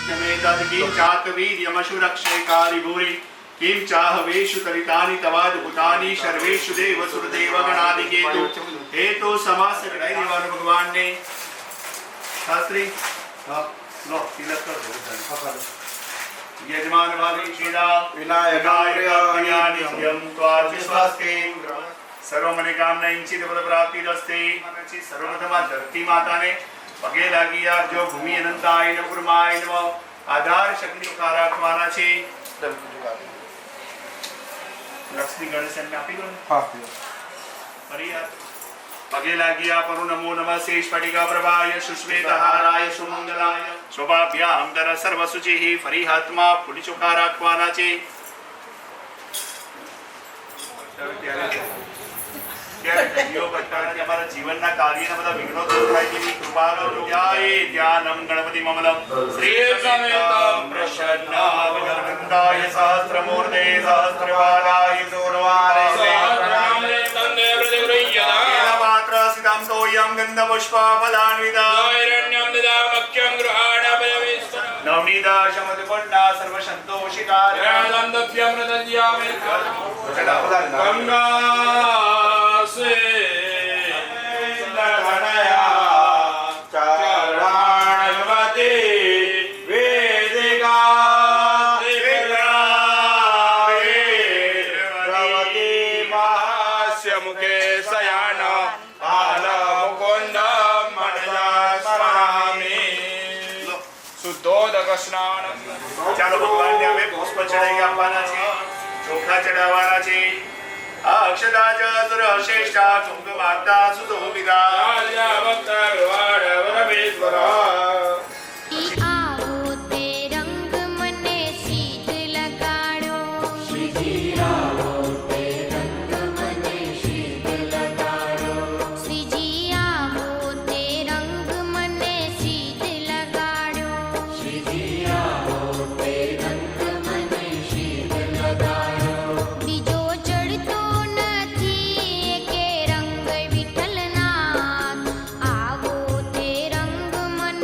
किं चात्वीर्यमशुरक्षयकारि भूरि किं चाहवेषु तरितानि तवाद्भुतानि सर्वेषु देवसुरदेवगणादिकेतु हेतु समास कढ़ाई देवानु भगवान ने शास्त्री लो तिलक कर दो यजमान भावी श्रीदा विनायकाय स्वास्ते सर्व मनोकामना इंचित पद प्राप्ति दस्ते मनची सर्वप्रथम धरती माता ने पगे लागी आप जो भूमि अनंताय नमः गुरुमाय नमः आधार शक्ति उकारा खवाना छे लक्ष्मी गणेश ने आपी दो हां परिया पगे लागी आप परु नमो नमः शेष पटिका प्रभाय सुश्वेत हाराय सुमंगलाय शोभाभ्याम दर सर्व सुचिः फरिहात्मा फुली चुकारा खवाना छे हमारा जीवन ना कार्य ना मतलब विघ्नो दूर થાય તેવી કૃપા કરો ધ્યાય ધ્યાનમ ગણપતિ મમલમ શ્રી સમેતમ પ્રસન્ન વિનંદાય સહસ્રમૂર્તે સહસ્રપાદાય દૂરવારે સહસ્રનામે તન્ને પ્રતિગૃહ્યતા માત્ર સિદ્ધામ સોયમ ગંધ પુષ્પ ફલાન્વિતા હિરણ્યમ દદામક્યમ ગૃહાણ ભયવિસ્ત નવનીતા શમદપન્ના સર્વ સંતોષિતા રાદંતભ્યમ રદજ્યામે ગંગા से लघनया चरणान्वते वेदिका प्रवती महास्य मुखे शयान बाल मुकुंद मनसा स्मरामि शुद्धोदक स्नान ચાલો ભગવાનને અમે પુષ્પ ચડાઈ આપવાના છે ચોખા ચડાવવાના છે अक्षदा च सुरश्रेष्ठा कुंकुमार्ता सुतोभिदा राजा भक्त विवाद वरमेश्वरा मन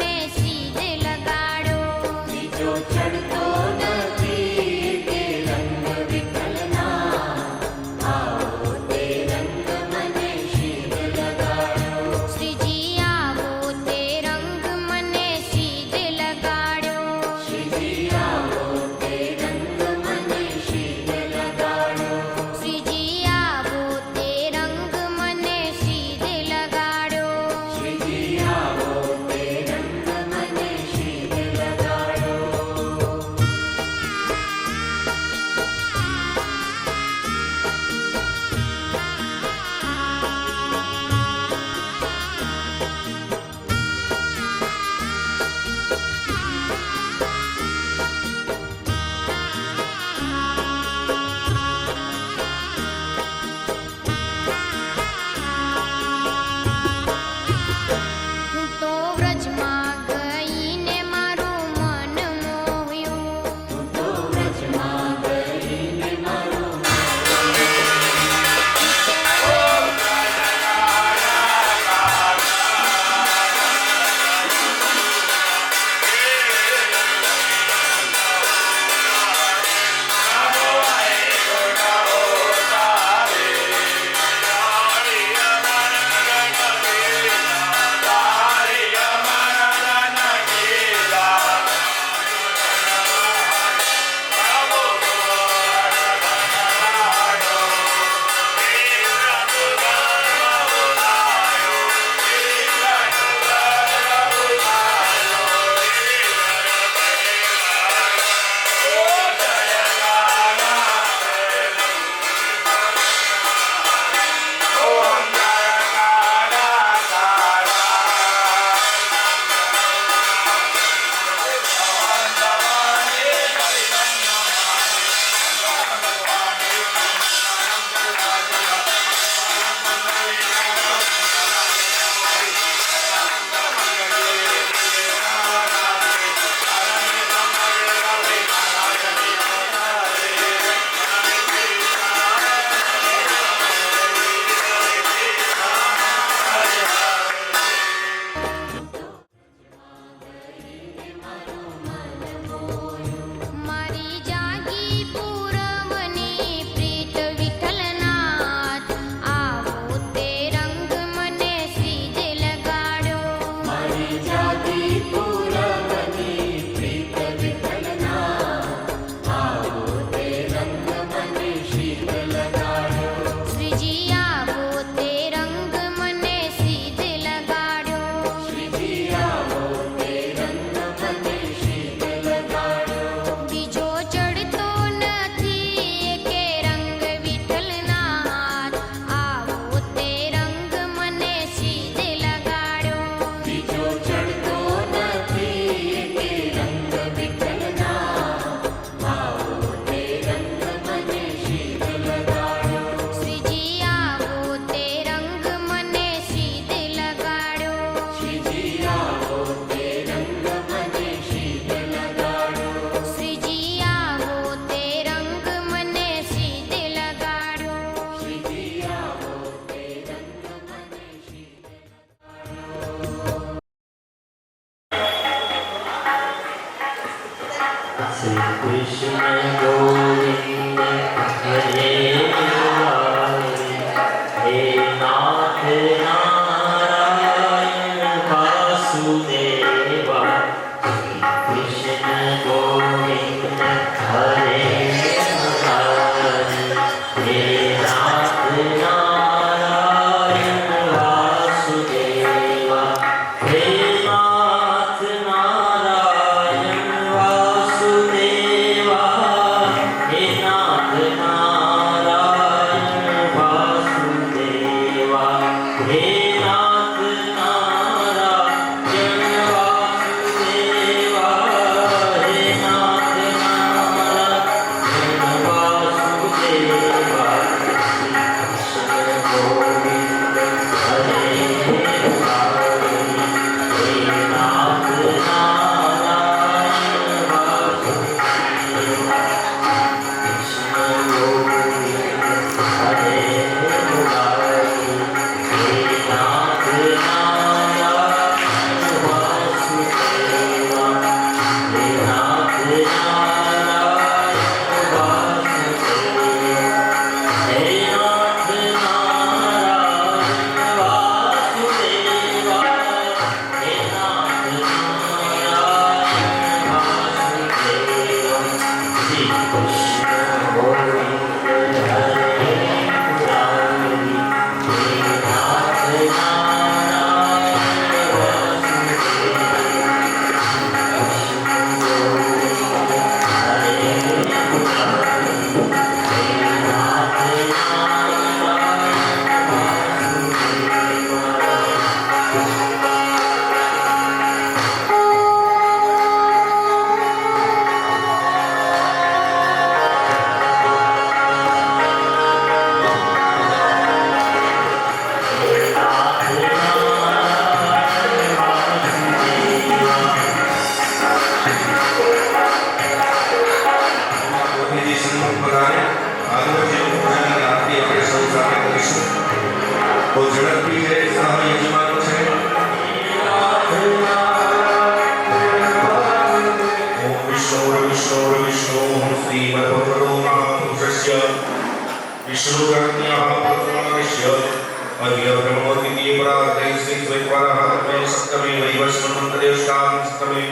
देवतांस्तमे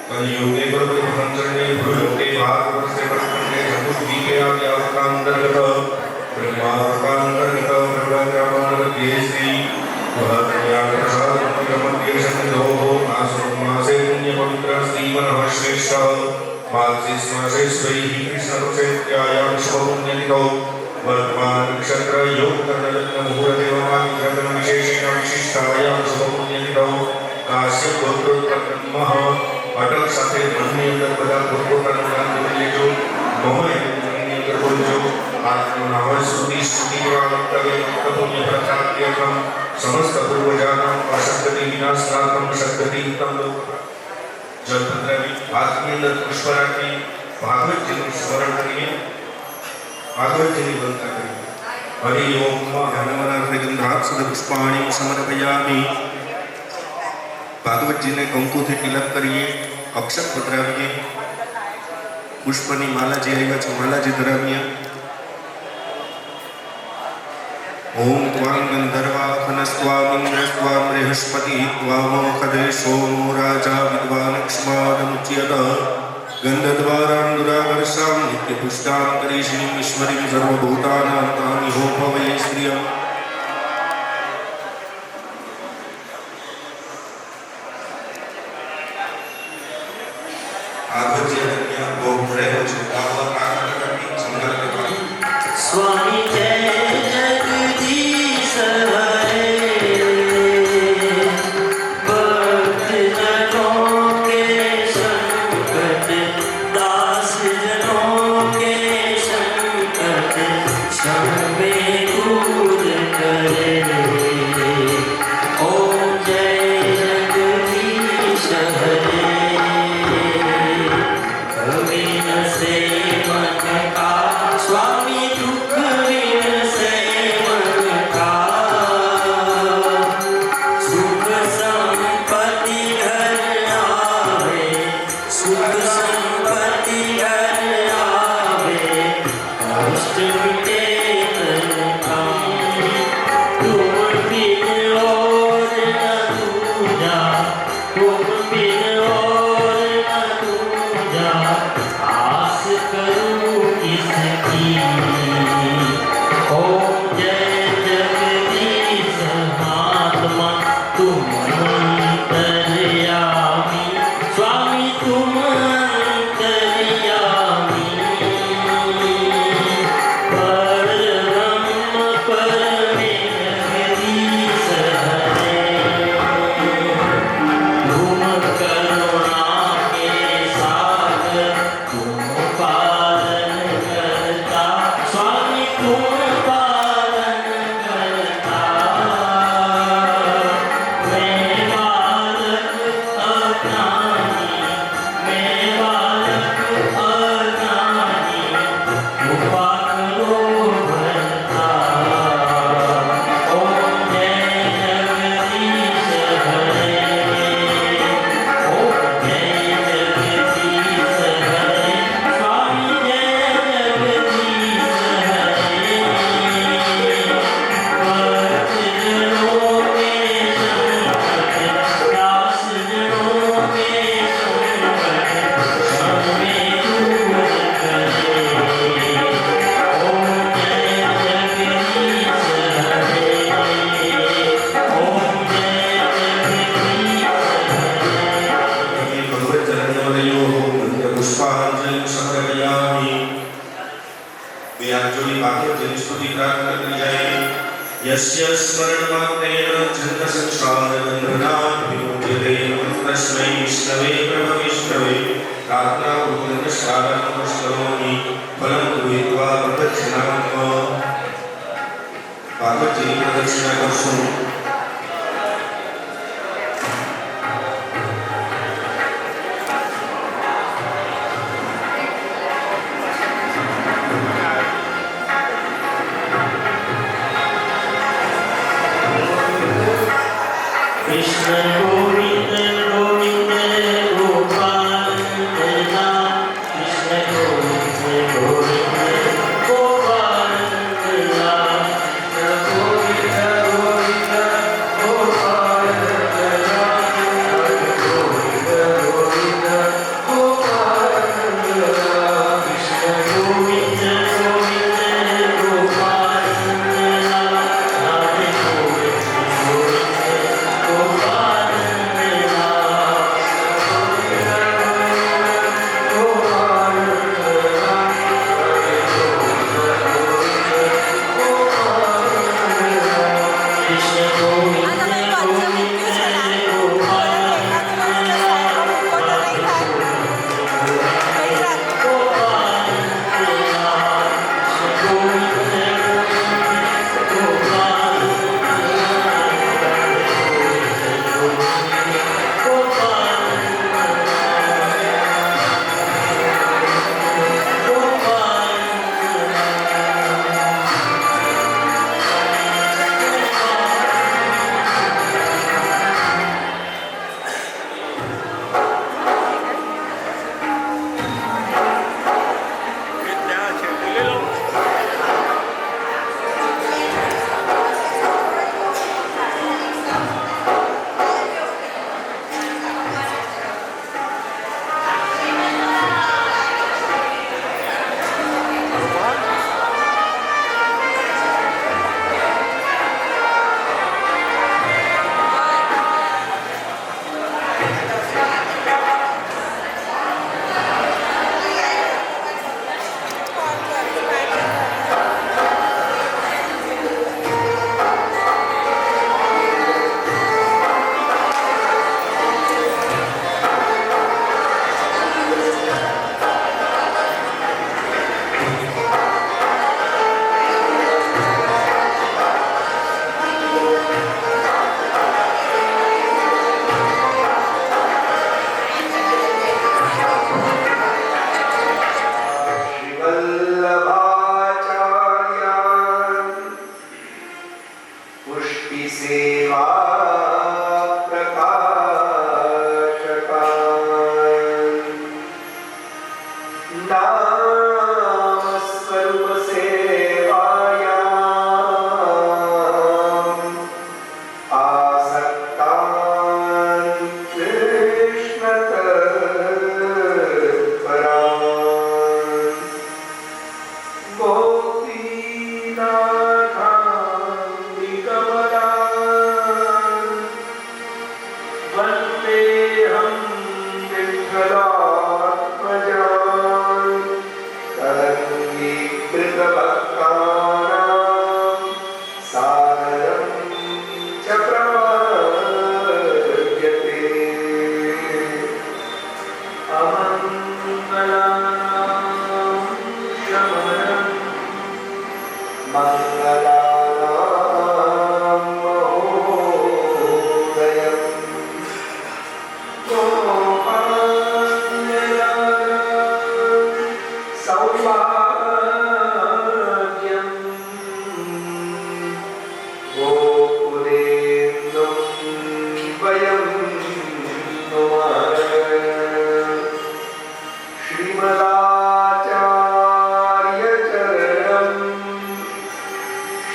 कलियुगे गुरुपंचरणे गुरुलोके भारतवर्षे वर्षे चतुर्दीपे आद्यावतांतर्गत ब्रह्मावतांतर्गत ब्रह्मज्ञानानंदे श्री महाकल्याणप्रसादमन्दिरमध्यसन्निधोः आश्रममासे पुण्यपवित्र श्रीमनः श्रेष्ठ मार्गशीर्षमासे स्वैः कृष्णपक्षेत्यायां शुभपुण्यतिथौ वर्तमान नक्षत्र योग कर्णरत्न मुहूर्तदेवमाग्रहण विशेषेण विशिष्टायां शुभपुण्यतिथौ काश्यप गोत्रोत्पन्नः अटक સાથે મનની અંદર બધા ગોત્રોત્પન્ન કરી લેજો મહોય મનની અંદર બોલજો આજનો નામ સ્તુતિ સ્તુતિ દ્વારા વક્તવ્ય પુણ્ય પ્રત્યાત્યકમ સમસ્ત પૂર્વજાનામ અશક્તિ વિનાશનાથમ શક્તિ ઉત્તમ લોક જલપત્રવી હાથની અંદર પુષ્પ રાખી ભાગવતજીનું સ્મરણ કરીએ ભાગવતજીની વંદના કરીએ હરિ ઓમ હનુમાનાર્થગંધાક્ષદ પુષ્પાણિ સમર્પયામિ भागवत जी ने कंकु थी तिलक करिए अक्षत पधरावीए पुष्पनी मालाजी आव्या छे मालाजी धरावीए ओम त्वां गंधर्वा खनस्त्वां इंद्रस्त्वां बृहस्पति त्वामो खदे सोमो राजा विद्वानक्ष्मादमुच्यत गंधद्वारां दुरावर्षां नित्यपुष्टां करीषिणीं ईश्वरीं सर्वभूतानां तानि हो भवये श्रियम् स्वामी जय जगदीश हरे भक्त जनों के संकट दास जनों के संकट क्षण में दूर करे ओम जय जगदीश हरे विन से मन का स्वामी दुख विन से मन का सुख संपत्ति घर आवे सुख संपत्ति घर आवे कष्ट मिटे तन का तुम बिन और न दूजा तुम बिन और न दूजा आस करूं किसकी ओम जय जगदीश महात्मा तुम अंतर्यामी स्वामी तुम अंतर्यामी परब्रह्म परमेश्वरीश हरे तुम करुणा के सागर तुम पालन करता स्वामी तुम पालन करता मैं बालक अज्ञानी मैं बालक अज्ञानी कृपा करो भरता ओम जय जगदीश हरे ओम जय जगदीश हरे स्वामी जय जगदीश हरे भक्त जनों के संकट दास जनों के संकट क्षण में दूर करे ओम जय जगदीश हरे ओम जय जगदीश हरे भगवज्जनयोः पुष्पांजलि समर्पयामि व्याजोनि भागवत स्तुति प्रार्थना करी जाए यस्य स्मरणमात्रेण छन्दसंसारबन्धनात् विमुच्यते तस्मै विष्णवे प्रभविष्णवे प्रार्थनापूर्वकं नमस्करोमि फलं गृहीत्वा प्रदक्षिणां भागवतजी प्रदक्षिणा करशुं कृष्ण वन्देऽहं विठ्ठलात्मजान् तरङ्गीकृतभक्तानां सागरं च प्रपद्यते। अमङ्गलानां शमनं मङ्गलानां महोदयम् गोपालयानां सौभाग्यम् गोकुलेन्दुं वयं नुमः। श्रीमदाचार्यचरणं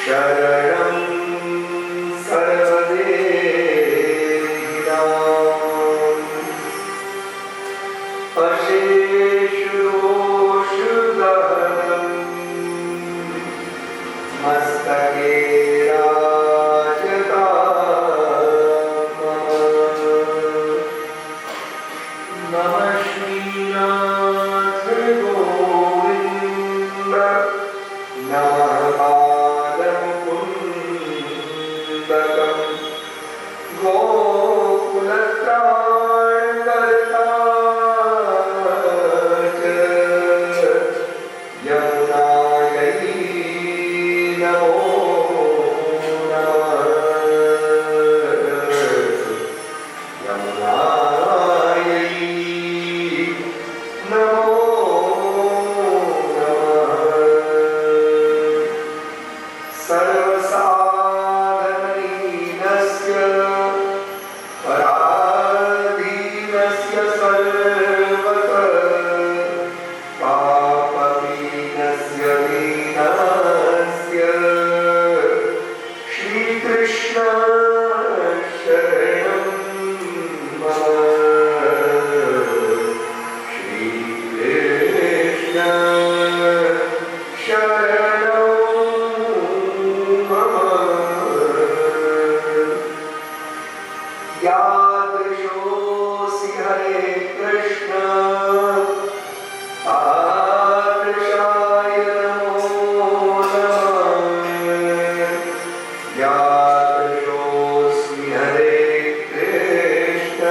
शरणं सर्वदेहिनाम् अशेषदोषदहनं मस्तके राजताम् नमः श्रीनाथ गोविन्द नमः पादमुकुन्दकम् गोकुलत्राणकर्ता च यमुनायै नमो नमः। यमुनायै नमो नमः। सर्वसाधनहीनस्य पराधीनस्य सर्वतः पापहीनस्य दीनस्य श्रीकृष्ण शरणं मम। श्रीकृष्ण शरणं मम। यादृशोऽसि हरे कृष्ण तादृशाय नमो नमः। यादृशोऽस्मि हरे कृष्ण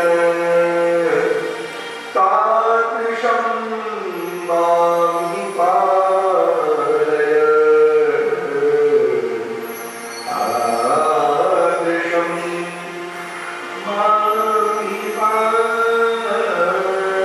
तादृशं मां हि पालय। तादृशं मां हि पालय।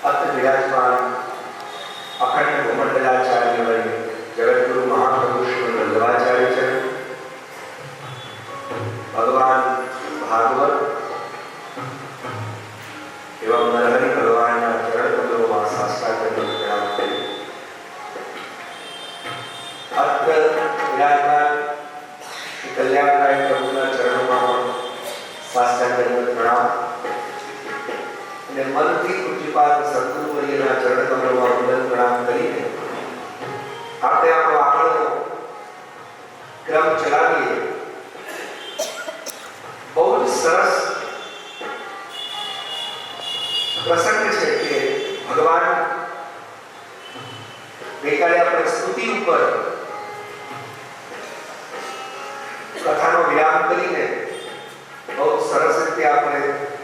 અત વિરાજમાન અખંડ ભૂમંડલાચાર્ય વય જગતગુરુ મહાપ્રભુ શ્રી વલ્લભાચાર્ય છે. ભગવાન ભાગવત એવं નરહરિ ભગવાનના ચરણ કમલોમાં સાષ્ટાંગ પ્રણામ કરી. અત વિરાજમાન શ્રી કલ્યાણરાય પ્રભુના ચરણોમાં સાષ્ટાંગ પ્રણામ અને મનથી પૂજ્યપાદ સદગુરુવર્યના ચરણ કમલોમાં વંદન પ્રણામ કરીને આપણે આપણો આગળનો ક્રમ ચલાવીએ. બહુ જ સરસ પ્રસંગ છે કે ભગવાન ગઈકાલે આપણે સ્તુતિ ઉપર કથાનો વિરામ કરીને બહુ સરસ રીતે આપણે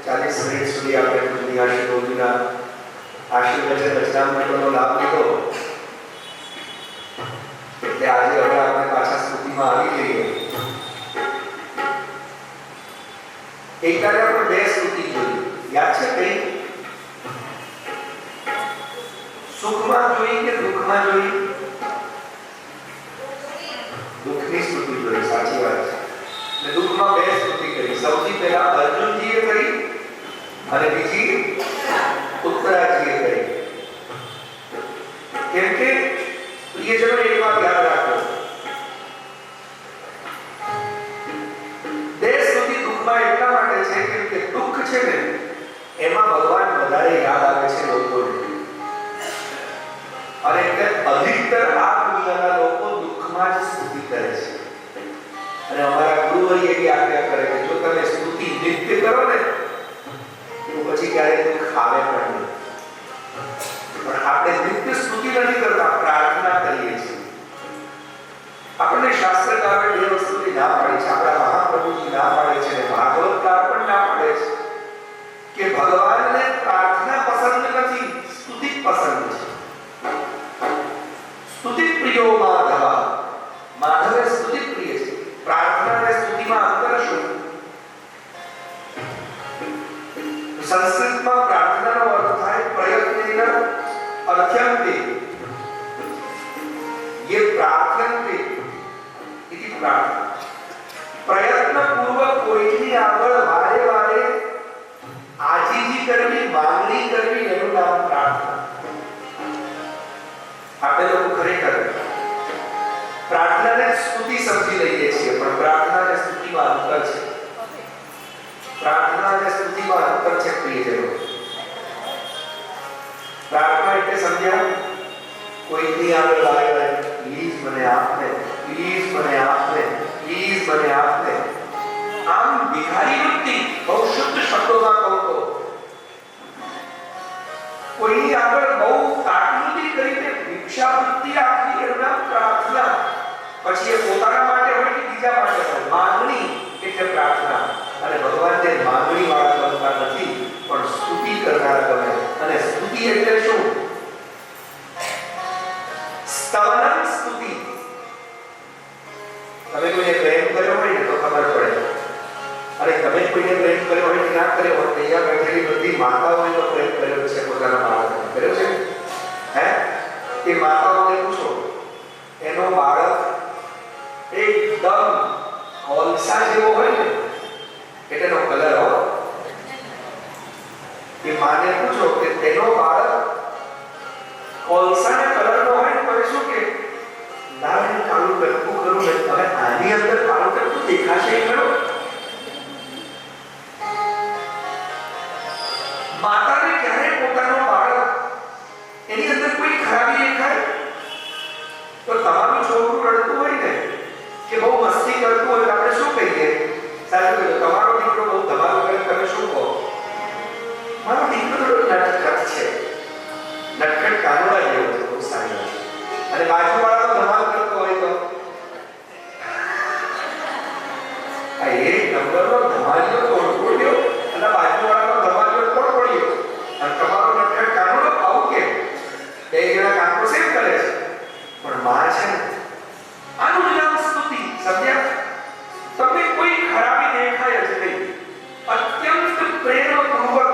40 મિનિટ સુધી આપણે પુણ્યાશીઓના આશીર્વચન રચનામૃતનો લાભ લીધો. એટલે આજે હવે આપણે પાછા સ્તુતિમાં આવી જઈએ. ગઈકાલે આપણે 2 સ્તુતિ જોઈ, યાદ છે કઈ? સુખમાં જોઈ કે દુઃખમાં જોઈ? દુઃખની સ્તુતિ જોઈ, સાચી વાત છે. અને દુઃખમાં 2 સ્તુતિ કરી. સૌથી પહેલા અર્જુનજીએ કરી અને બીજી ઉત્તરાજીએ કરી. કેમ કે પ્રિયજનો એક વાત યાદ રાખો, 2 સ્તુતિ દુઃખમાં એટલા માટે છે કેમ કે દુઃખ છે ને એમાં ભગવાન વધારે યાદ આવે છે લોકોને. અને એટલે અધિકતર આ દુનિયાના લોકો દુઃખમાં જ સ્તુતિ કરે છે. અને અમારા ગુરુવરી એવી આજ્ઞા કરે કે જો તમે સ્તુતિ નિત્ય કરો ને તો પછી ક્યારેય દુઃખ આવે પણ નહીં. પણ આપણે નિત્ય સ્તુતિ નથી કરતા, પ્રાર્થના કરીએ છીએ. આપણને શાસ્ત્રકારોએ 2 વસ્તુની ના પાડી છે. આપણા મહાપ્રભુજી ના પાડે છે અને ભાગવતકાર પણ ના પાડે છે કે ભગવાનને પ્રાર્થના પસંદ નથી, સ્તુતિ પસંદ છે. સ્તુતિ પ્રિયો માધવ, માધવે સ્તુતિ પ્રિય છે. પ્રાર્થના અને સ્તુતિમાં અંતર શું? સંસ્કૃતમાં પ્રાર્થનાનો અર્થ થાય પ્રયત્નેન અર્થ્યંતે. ये प्रार्थन्ते इति प्रार्थना. प्रयत्न पूर्वक कोईની આગળ વારે વારે આજીજી કરવી, માંગણી કરવી એનું નામ પ્રાર્થના. આપણે લોકો ખરેખર પ્રાર્થનાને સ્તુતિ સમજી લઈએ છીએ, પણ પ્રાર્થના અને સ્તુતિમાં અંતર છે. પ્રાર્થના અને સ્તુતિમાં અંતર છે પ્રિયજનો. પ્રાર્થના એટલે સમજ્યા? કોઈની આગળ વારે પ્લીઝ મને આપને, પ્લીઝ મને આપને, પ્લીઝ મને આપને. આમ ભિખારી વૃત્તિ, બહુ શુદ્ધ શબ્દોમાં કહું તો કોઈની આગળ બહુ કાટલુદી કરીને ભિક્ષા વૃત્તિ આપવી એનું નામ પ્રાર્થના. પછી એ પોતાના માટે હોય કે બીજા માટે હોય, માંગણી એટલે પ્રાર્થના. અને ભગવાન જે માંગણી વાળા બનતા નથી પણ સ્તુતિ કરનાર બને. અને સ્તુતિ એટલે શું? સ્તવનમ સ્તુતિ. તમે કોઈને પ્રેમ કર્યો હોય ને તો ખબર પડે. અને તમે કોઈને પ્રેમ કર્યો હોય કે ના કર્યો હોય, અહીંયા બેઠેલી બધી માતાઓએ તો પ્રેમ કર્યો છે પોતાના બાળકને. કર્યો છે? હે? એ માતાઓને પૂછો, એનો બાળક એકદમ કોલસા જેવો હોય ને એટલે એનો કલર હોય. એ માને પૂછો કે તેનો બાળક કોલસાના કલરનો હોય ને તો શું કે લાવીને કાળું ટપકું કરું ને, હવે આની અંદર કાળું ટપકું દેખાશે ખરો? માતાને ક્યારે પોતાનો બાળક એની અંદર કોઈ ખરાબી દેખાય? તો તમારું છોકરું રડતું હોય ને કે બહુ મસ્તી કરતું હોય, આપણે શું કહીએ? સાચું કહ્યું, તમારો દીકરો બહુ ધમાલ કરે, તમે શું કહો? મારો દીકરો નટખટ છે, નટખટ કાનુડા જેવો છે, બહુ સારી વાત. અને બાજુવાળાનો ધમાલ કરતો હોય તો આ એક નંબરનો ધમાલિયો તોડ પડ્યો અને બાજુવાળાનો ધમાલિયો તોડ પડ્યો. અને તમારો નટખટ કાનુડો આવું કેમ? 2 જણા કામ સેમ કરે છે, પણ માં છે ને આનું જ નામ સ્તુતિ. સમજ્યા? તમને કોઈ ખરાબી દેખાય જ નહીં. અત્યંત પ્રેમપૂર્વક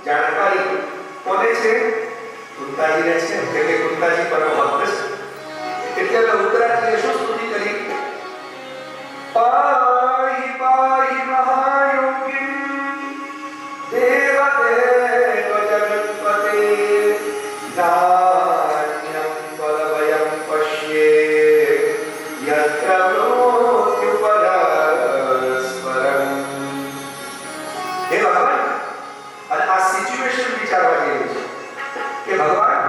જાણકારી કોને છે? કુંતાજીને છે, કે કુંતાજી પરમ ભક્ત છે. એટલે ઉત્તરાજીએ શું સ્તુતિ કરી? પાહી પાહી મહાયોગી દેવ દેવ જગત્પતે નાન્યમ પલવયમ પશ્યે યત્ર મૃત્યુ પરસ્પરમ. હે ભગવાન, અને આ સિચ્યુએશન વિચારવા જેવી છે કે ભગવાન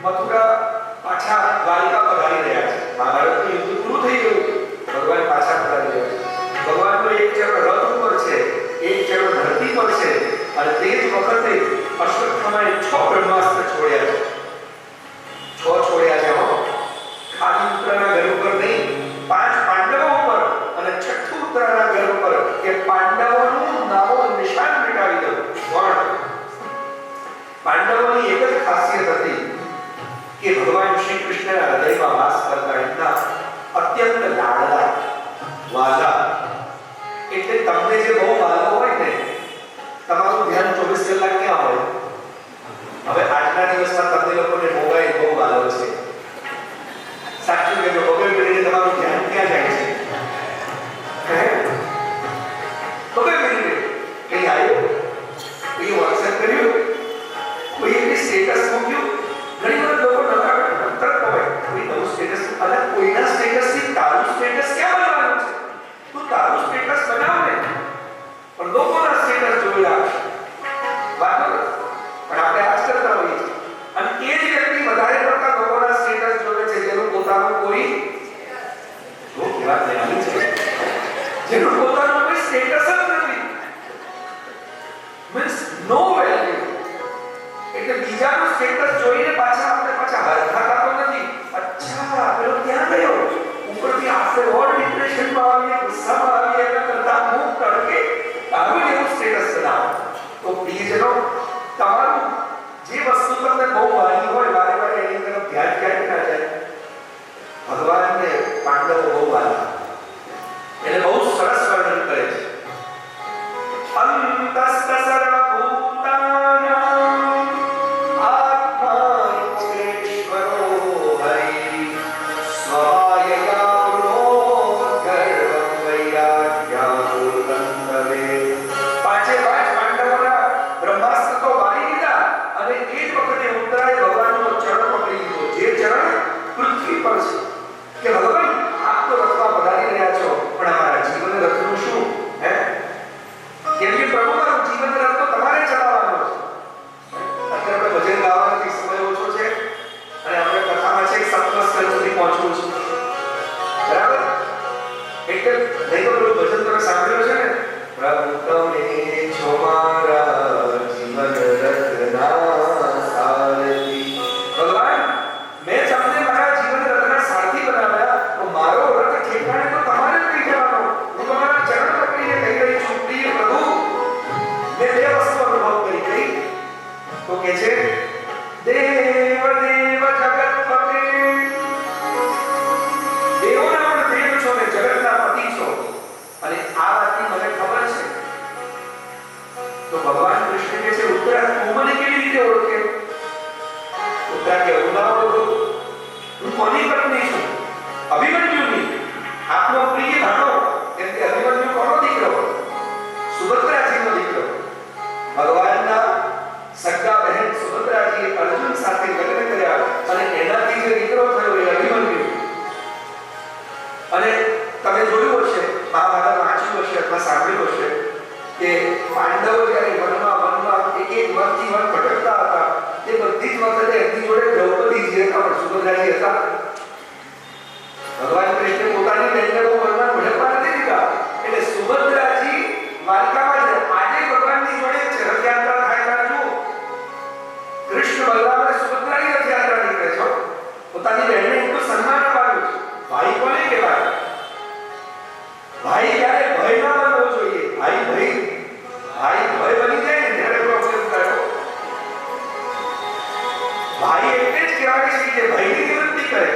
મથુરા પાછા દ્વારિકા પધારી રહ્યા છે. મહાભારતનું યુદ્ધ પૂરું થઈ ગયું, ભગવાન પાછા પધારી રહ્યા છે. ભગવાનનો એક ચરણ રથ ઉપર છે, એક ચરણ ધરતી પર છે, અને તે જ વખતે અશ્વત્થામાએ 6 બ્રહ્માસ્ત્ર છોડ્યા છે. 6 છોડ્યા છે. ખાલી ઉત્તરાના ઘર ઉપર નહીં, 5 પાંડવો ઉપર, અને છઠ્ઠું ઉત્તરાના ઘર ઉપર કે પાંડવોનું નામો નિશાન મિટાવી દઉં. પણ પાંડવોની એક જ ખાસિયત હતી કે ભગવાન શ્રી કૃષ્ણના હૃદયમાં વાસ કરતા એમના અત્યંત લાડલા વાલા. એટલે તમને જે બહુ વાલો હોય ને, તમારું ધ્યાન 24 કલાક ક્યાં હોય? હવે આજના દિવસમાં તમને લોકોને મોબાઈલ બહુ વાલો છે. સાચું કે મોબાઈલ કરીને તમારું ધ્યાન ક્યાં જાય છે? મોબાઈલ કરીને કઈ આવ્યું, કોઈ વોટ્સએપ કર્યું, કોઈ એની સ્ટેટસ મૂક્યું. ઘણી વાર લોકો તરત હોય કોઈ નવું સ્ટેટસ, અને કોઈના સ્ટેટસથી તારું સ્ટેટસ ક્યાં બનાવવાનું છે? તું તારું સ્ટેટસ બનાવ ને, પણ લોકોના સ્ટેટસ જોઈ રાખ. બરાબર? પણ આપણે આજ કરતા હોઈએ છીએ, અને એ જ વ્યક્તિ વધારે પડતા લોકોના સ્ટેટસ જોવે છે જેનું પોતાનું કોઈ જો કેવા ધ્યાન છે, જેનું પોતાનું કોઈ સ્ટેટસ જ નથી, મીન્સ નો વેલ્યુ. એટલે બીજાનું સ્ટેટસ જોઈને પાછા હરખા થતો નથી. અચ્છા, પેલો ક્યાં ગયો? ઉપરથી આપણે ઓર ડિપ્રેશનમાં આવીએ, ગુસ્સામાં આવીએ, એના કરતા હું તડકે તારું એવું સ્ટેટસ બનાવો. તો પ્રિયજનો, તમારું જે વસ્તુ તમને બહુ વાલી હોય, વારે વારે એની તરફ ધ્યાન ક્યાંય ના જાય. ભગવાનને પાંડવો બહુ વાલા, એને બહુ સરસ વર્ણન કરે છે. અંતસ્ત સર્વભૂતાનાં આત્મૈશ્વરો હરિ સ્વાયયાવૃણો ગર્વં વૈરાગ્યાપૂર્ણંતવે. પાંચે પાંચ પાંડવોના બ્રહ્માસ્ત્ર તો વાળી દીધા, અને એ જ વખતે ઉત્તરાએ ભગવાનનો ચરણ પકડી લીધો, જે ચરણ પૃથ્વી પર છે. કે ભગવાન, આપ તો રથમાં પધારી રહ્યા છો, પણ અમારા જીવન રથનું શું? કેમ કે પ્રભુ, મારું જીવન રથ તો તમારે ચલાવવાનો છે. અત્યારે આપણે ભજન ગાવાનો સમય ઓછો છે, અને આપણે કથામાં છે 7 સ્તર સુધી પહોંચવું છે. બરાબર? એટલે નહીં તો પેલું ભજન તમે સાંભળ્યું છે ને, પ્રભુ તમે છો મારા જીવન રથના સારથી. ભગવાન, મેં તમને મારા જીવન રથના સારથી બનાવ્યા, તો મારો રથ ઠેકાણે તો તમારે જ લઈ જવાનો. હું તમારા ચરણ પકડીને કહી રહી છું, પ્રિય પ્રભુ, મેં 2 વસ્તુ અનુભવ કરી. ગઈ તો કે છે દેવ દેવ જગતપતે. દેવોના પણ દેવ છો ને જગતના પતિ છો, અને આ વાતની મને ખબર છે. તો ભગવાન કૃષ્ણ કહે છે, ઉત્તરા, તું મને કેવી રીતે ઓળખે? ઉત્તરા કે હું ના ઓળખું. હું કોની પત્ની છું? અભિમન્યુની. આપનો પ્રિય ભાણો, કેમ કે અભિમન્યુ કોનો દીકરો? સુભદ્રાજીનો દીકરો. ભગવાનના સગા બહેન સુભદ્રાજીએ અર્જુન સાથે લગ્ન કર્યા, અને એનાથી જે દીકરો થયો એ અભિમન્યુ. અને તમે જોયું હશે, મહાભારત વાંચ્યું હશે અથવા સાંભળ્યું હશે કે પાંડવો જ્યારે વનમાં એક વનથી વન ભટકતા હતા, તે બધી જ વખતે એમની જોડે દ્રૌપદીજી હતા, પણ સુભદ્રાજી હતા. ભગવાન કૃષ્ણે પોતાની બહેનને બહુ વનમાં ભટકવા નથી દીધા, એટલે સુભદ્રાજી દ્વારકામાં છે. આજે ભગવાનની જોડે છે, રથયાત્રા થાય ત્યારે જુઓ, કૃષ્ણ બલરામ અને સુભદ્રાની રથયાત્રા નીકળે છે. પોતાની બહેનને એટલું સન્માન અપાવ્યું છે. ભાઈ કોને કહેવાય? ભાઈ ક્યારે ભય ના બનવો જોઈએ. ભાઈ ભય બની જાય ને ત્યારે પ્રોબ્લેમ થયો. ભાઈ એટલે જ કહેવાય છે કે ભયની નિવૃત્તિ કરે.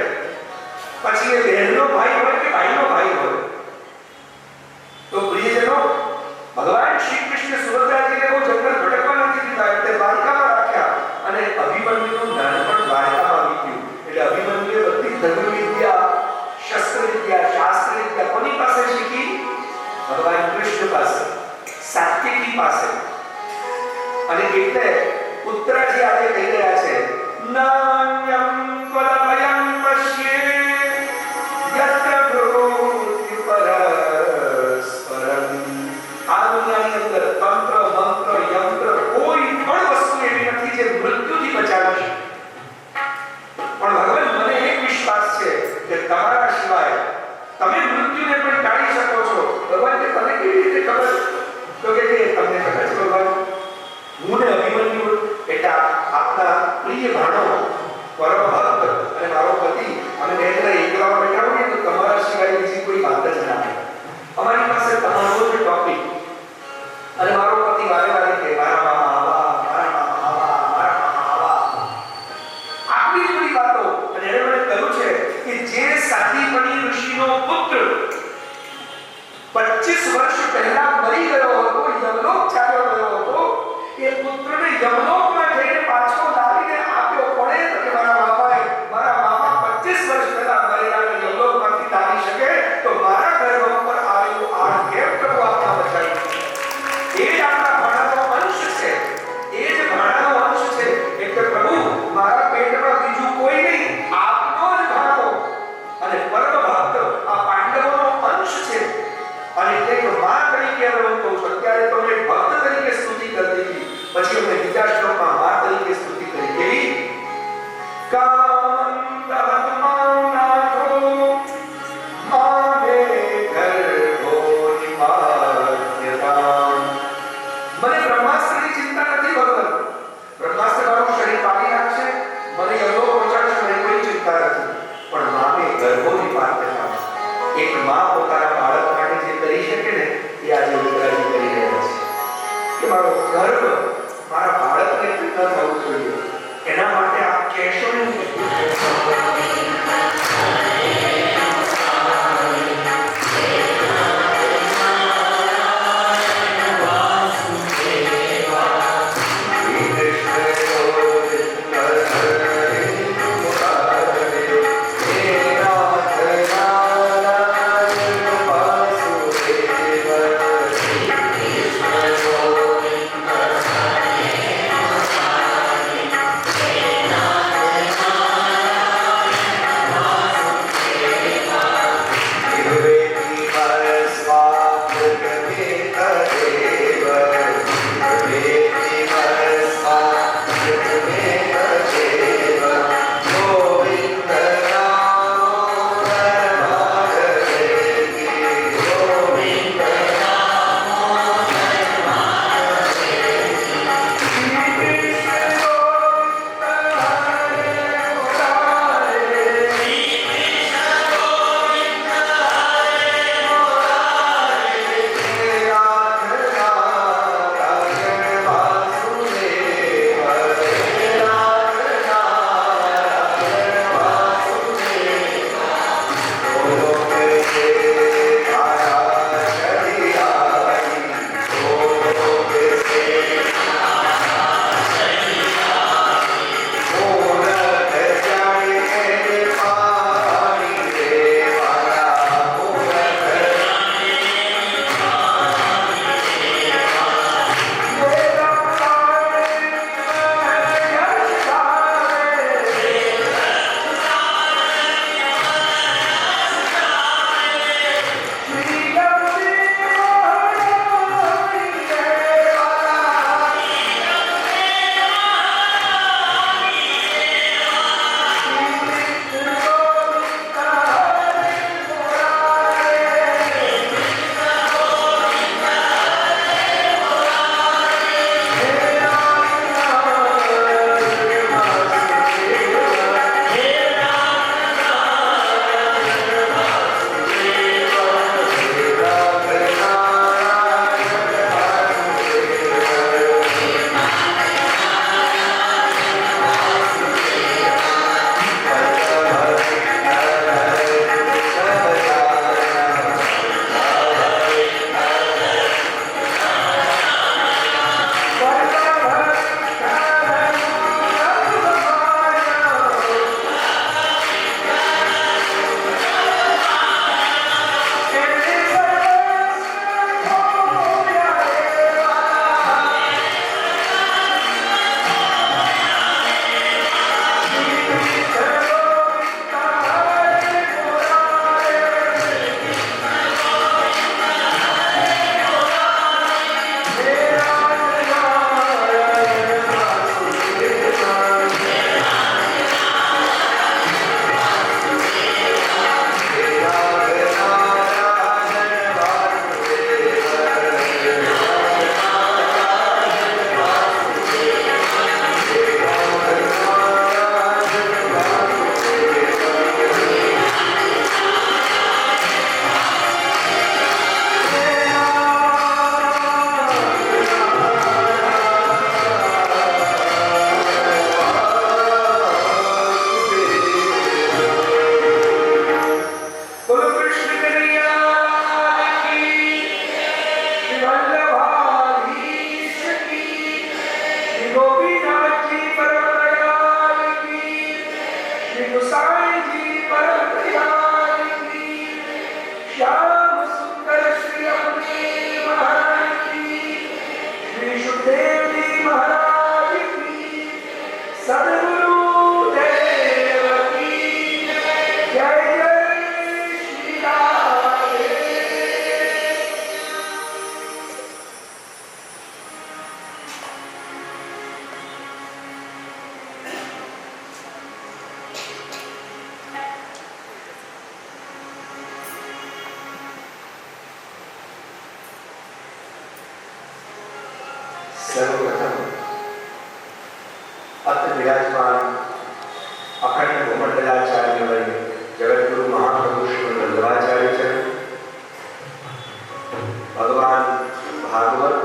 અને એટલે પુત્રજી આજે કહી રહ્યા છે નાન્યમ ત્વદભયં પશ્યે યત્ર ભ્રુતિ પરસ્પરમ. આ દુનિયાની અંદર તંત્ર મંત્ર યંત્ર કોઈ પણ વસ્તુ એવી નથી જે મૃત્યુથી બચાવી શકે. પણ ભગવાન મને એક વિશ્વાસ છે કે તમારા સિવાય તમે મૃત્યુને પણ ટાળી શકો છો. ભગવાન કે તને કેવી રીતે ખબર? તો કે તમને ખબર છે ભગવાન, હું ને અભિમન્યુ એટલે આપના પ્રિય ભાણો પરમ ભક્ત અને મારો પતિ અમે બે જણા એકલામાં બેઠા હોઈએ તો તમારા સિવાય બીજી કોઈ વાત જ ના હોય. અમારી પાસે તમારો જ ટોપિક અને મારો પતિ વારે વારે કે મારા મામા આવા, મારા મામા આવા, મારા મામા આવા, આટલી જ બધી વાતો. અને એણે મને કહ્યું છે કે જે સાંદીપની ઋષિનો પુત્ર 25 વર્ષ પહેલા મરી ગયો હતો, યમલોક ચાલ્યો ગયો હતો, એ પુત્રને યમલોકમાં જઈને પાછો લાવીને આપ્યો. કોણે? તો કે મારા મામાએ. મારા મામા 25 વર્ષ પહેલા મરેલા યમલોકમાંથી લાવી શકે તો મારા ગર્ભ ઉપર આવેલું આ કેમ પ્રભુ આપના બચાવી? એ જ આપણા ભાણાનો અંશ છે, એ જ ભાણાનો અંશ છે. એટલે પ્રભુ મારા પેટમાં બીજું કોઈ નહીં, આપનો જ ભાણો અને પરમ ભક્ત આ પાંડવોનો અંશ છે. અને એટલે માં તરીકે હું કહું છું, અત્યારે તો મેં ભક્ત તરીકે સ્તુતિ કરી દીધી, પછી અમે બીજા શ્લોકમાં गोपीनाथ जी परम दयाल की, श्री गोसाई जी परम दयाल की, श्याम सुंदर श्री अपने महाराज की, श्री सुखदेव जी महाराज की, सद्गुरु देव की जय जय श्री राधे। सर्वप्रथम अत्र विराजमान अखंड भूमंडलाचार्य वर्य जगतगुरु महाप्रभु श्री वल्लभाचार्य चरण, भगवान भागवत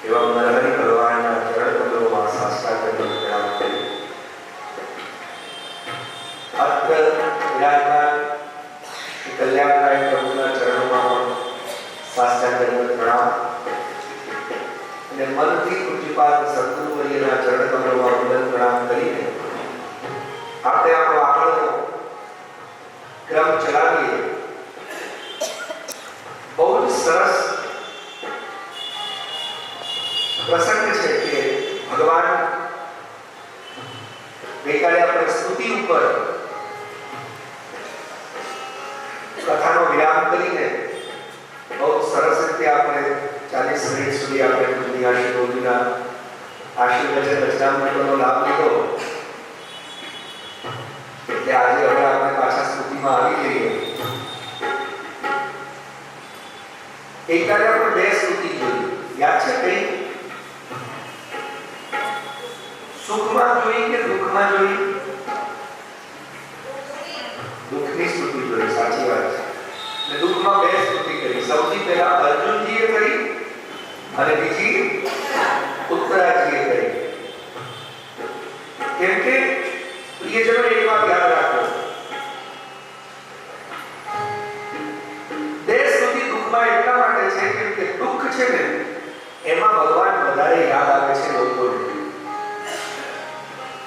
एवं नरहरि भगवान चरण कमलों में साष्टांग प्रणाम करें। अत्र विराजमान श्री कल्याणराय प्रभुना चरणों में साष्टांग प्रणाम અને મનથી પૂજ્યપાદ સદગુરુવર્યના ચરણ કમળમાં વંદન પ્રણામ કરીને આપણે આપણો આગળનો ક્રમ ચલાવીએ। બહુ જ સરસ પ્રસંગ છે કે ભગવાન ગઈકાલે આપણે સ્તુતિ ઉપર કથાનો વિરામ કરીને બહુ સરસ રીતે આપણે 40 મિનિટ સુધી આપણે પૂજ્ય આશીર્વાદના આશીર્વચન રચનામૃતનો લાભ લીધો। એટલે આજે હવે આપણે પાછા સ્તુતિમાં આવી જઈએ। ગઈકાલે આપણે બે સ્તુતિ જોઈ, યાદ છે કઈ? સુખમાં જોઈ કે દુઃખમાં જોઈ? દુઃખની સ્તુતિ જોઈ, સાચી વાત છે। ને દુઃખમાં બે સ્તુતિ કરી। સૌથી પહેલા અર્જુનજીએ કરી અને બીજી ઉત્તરાજીએ કરી। કેમ કે પ્રિયજનો એક વાત યાદ રાખો, બે સ્તુતિ દુઃખમાં એટલા માટે છે કેમ કે દુઃખ છે ને એમાં ભગવાન વધારે યાદ આવે છે લોકોને,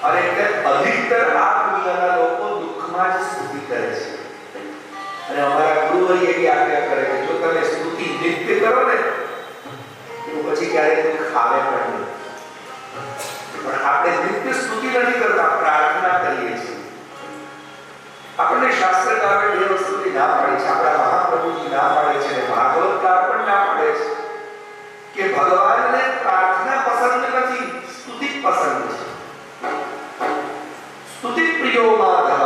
અને એટલે અધિકતર આ દુનિયાના લોકો દુઃખમાં જ સ્તુતિ કરે છે। અને અમારા ગુરુવરી એવી આજ્ઞા કરે કે જો તમે સ્તુતિ નિત્ય કરો ને તો પછી ક્યારે દુઃખ આવે પણ નહીં। પણ આપણે નિત્ય સ્તુતિ નથી કરતા, પ્રાર્થના કરીએ છીએ। આપણને શાસ્ત્રકારે બે વસ્તુની ના પાડી છે, આપણા મહાપ્રભુજી ના પાડે છે અને ભાગવતકાર પણ ના પાડે છે કે ભગવાનને પ્રાર્થના પસંદ નથી, સ્તુતિ પસંદ છે। સ્તુતિ પ્રિયો માધવ,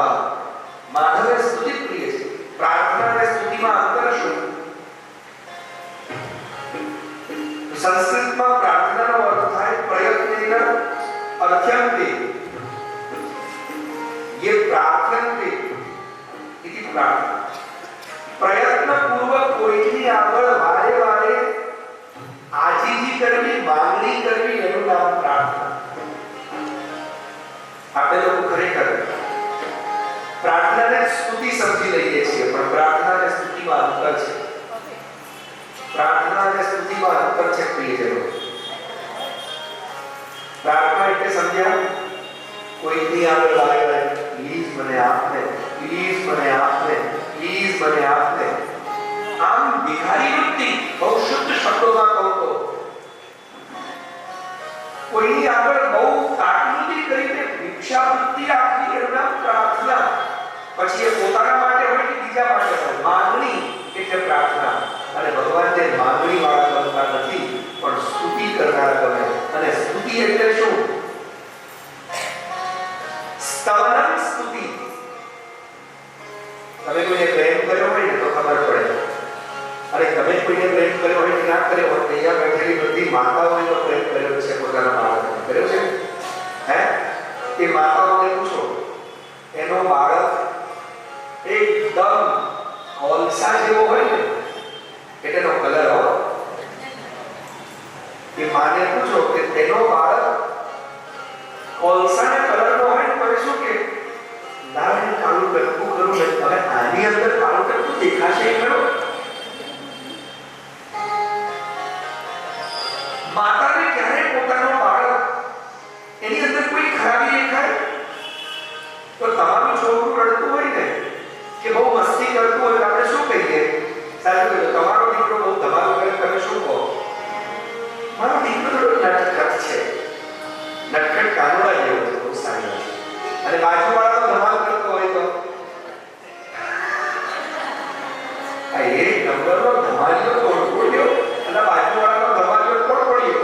માધવે સ્તુતિ પ્રિય છે। प्रार्थना અને સ્તુતિમાં અંતર શું? સંસ્કૃતમાં પ્રાર્થનાનો અર્થ થાય પ્રયત્નેન અર્થ્યંતે, ये प्रार्थन्ते इति प्रार्थना। प्रयत्न पूर्वक कोईની આગળ વારે વારે આજીજી કરવી, માંગણી કરવી એનું નામ પ્રાર્થના। આપણે લોકો ખરેખર प्रार्थना स्तुति समझी लईए છીએ, પણ પ્રાર્થના અને સ્તુતિમાં અંતર છે। પ્રાર્થના અને સ્તુતિમાં અંતર છે પ્રિયજનો। પ્રાર્થના એટલે સમજ્યા કોઈની આગળ વારે વારે પ્લીઝ મને આપને, પ્લીઝ મને આપને, પ્લીઝ મને આપને। આમ ભિખારી વૃત્તિ, બહુ શુદ્ધ શબ્દોમાં કહું તો કોઈની આગળ બહુ કાટલુદી કરીને ભિક્ષા વૃત્તિ આપવી એનું નામ પ્રાર્થના। પછી એ પોતાના માટે હોય કે બીજા માટે હોય, માંગણી એટલે પ્રાર્થના। અને ભગવાન જે માંગણી વાળા બનતા નથી પણ સ્તુતિ કરનારા બને। અને સ્તુતિ એટલે શું? સ્તવનમ સ્તુતિ। તમે કોઈને પ્રેમ કર્યો હોય ને તો ખબર પડે, અરે તમે કોઈને પ્રેમ કર્યો હોય કે ના કર્યો હોય, અહીંયા બેઠેલી બધી માતાઓનો પ્રેમ કર્યો છે પોતાના બાળકને, કર્યો છે? હે? એ માતાઓને પૂછો, એનો બાળક એકદમ કોલસા જેવો હોય ને એટલેનો કલર હોય, એ માને પૂછો કે તેનો બાળક કોલસાના કલરનો હોય ને તો શું કે લાલ કાળું ટપકું કરું ને, હવે આની અંદર કાળું ટપકું દેખાશે ખરો? માતાને પોતાનો બાળક એની અંદર કોઈ ખરાબી દેખાય તો તમારું છોકરું રડતું હોય ને કે બહુ મસ્તી કરતું હોય તો આપણે શું કહીએ? સાચું કહ્યું, તમારો દીકરો બહુ ધમાલ કરે, તમે શું કહો? મારો દીકરો થોડો નટખટ છે, નટખટ કાનુડા જેવો છે, બહુ સારી વાત છે. અને બાજુવાળાનો ધમાલ કરતો હોય તો આ એક નંબરનો ધમાલીઓ તોડફોડ્યો અને બાજુવાળાનો ધમાલીઓ તોડફોડ્યો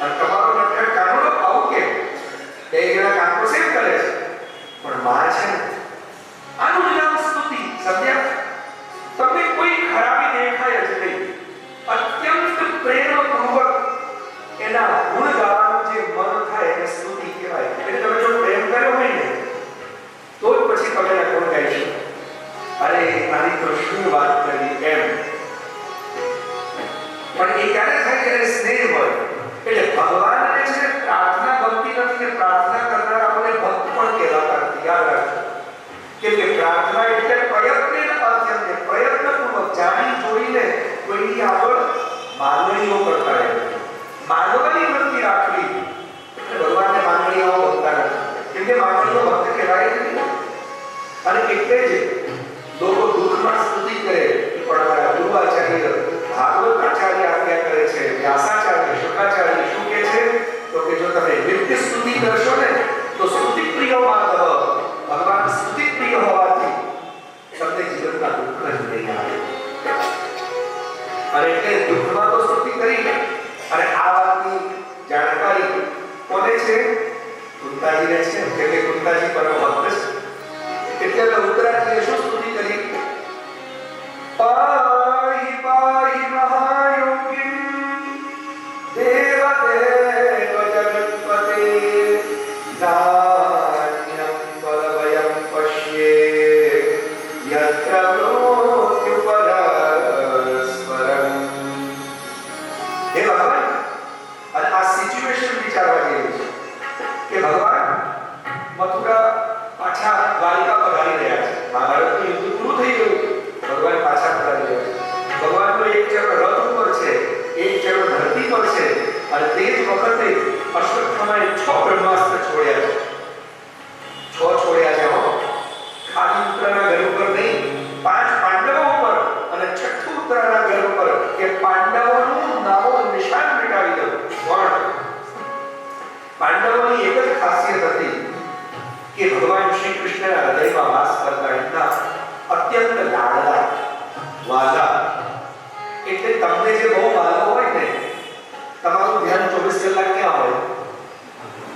અને તમારો નટખટ કાનુડો આવું કેમ? બે જણા કામ સેમ કરે છે, પણ માં છે ને આનું જ નામ સ્તુતિ. સમજ્યા? તમને કોઈ ખરાબી દેખાય જ નહીં. અત્યંત પ્રેમપૂર્વક એના ગુણ ગાવાનું જે મન થાય એને સ્તુતિ કહેવાય. એટલે તમે જો પ્રેમ કર્યો હોય ને તો જ પછી તમે એને ગુણ ગાઈ શકો. અરે આની તો શું વાત કરી એમ. પણ એ ક્યારે થાય જ્યારે સ્નેહ હોય. એટલે ભગવાનને છે પ્રાર્થના ગમતી નથી કે પ્રાર્થના કરનાર આપણે ભક્ત પણ કહેવાતા નથી. યાદ રાખજો. કેમ કે પ્રાર્થના એટલે પ્રયત્નપૂર્વક જાણી જોઈને કોઈની આગળ માંગણીઓ કરતા રહેવું, માંગવાની વૃત્તિ રાખવી. એટલે ભગવાનને માંગણીઓ ગમતા નથી, કેમ કે માંગણીઓ ભક્ત કહેવાય નથી. અને એટલે જ લોકો દુઃખમાં સ્તુતિ કરે. પણ અમારા ગુરુ આચાર્ય ભાગવત આચાર્ય આજ્ઞા કરે છે, વ્યાસાચાર્ય શુકાચાર્ય શું કહે છે? તો કે જો તમે નિત્ય સ્તુતિ કરશો ને તો સ્તુતિ પ્રિય માધવ, ભગવાન સ્તુતિ પ્રિય હોવાથી તમને જીવનમાં દુઃખ જ નહીં આવે. અને એટલે દુઃખમાં તો સ્તુતિ કરી. અને આ વાતની જાણકારી કોને છે? કુંતાજીને છે, કેમ કે કુંતાજી પરમ ભક્ત છે. એટલે ઉત્તરાજીએ શું સ્તુતિ કરી? પાહી પાહી મહાયોગિમ દેવ દેવ જગત્પતે નાન્યમ બલવયમ પશ્યે યત્ર મૃત્યુપરસ્પરમ. હે ભગવાન, અને આ સિચ્યુએશન વિચારવા જેવી છે કે ભગવાન મથુરા પાછા દ્વારિકા પધારી રહ્યા છે. મહાભારતનું યુદ્ધ પૂરું થઈ ગયું, ભગવાન પાછા પધારી રહ્યા છે. ભગવાનનો એક ચરણ રથ ઉપર છે, એક ચરણ ધરતી પર છે. અને તે જ વખતે અશ્વત્થામાએ 6 બ્રહ્માસ્ત્ર છોડ્યા છે. 6 છોડ્યા છે. ખાલી ઉત્તરાના ઘર ઉપર નહીં, 5 પાંડવો ઉપર અને 6ઠું ઉત્તરાના ઘર ઉપર કે પાંડવોનું નામો નિશાન મિટાવી દો. પણ પાંડવોની એક જ ખાસિયત હતી કે ભગવાન શ્રી કૃષ્ણના હૃદયમાં વાસ કરતા એમના અત્યંત લાડલા વાલા. એટલે તમને જે બહુ વાલો હોય ને, તમારું ધ્યાન 24 કલાક ક્યાં હોય?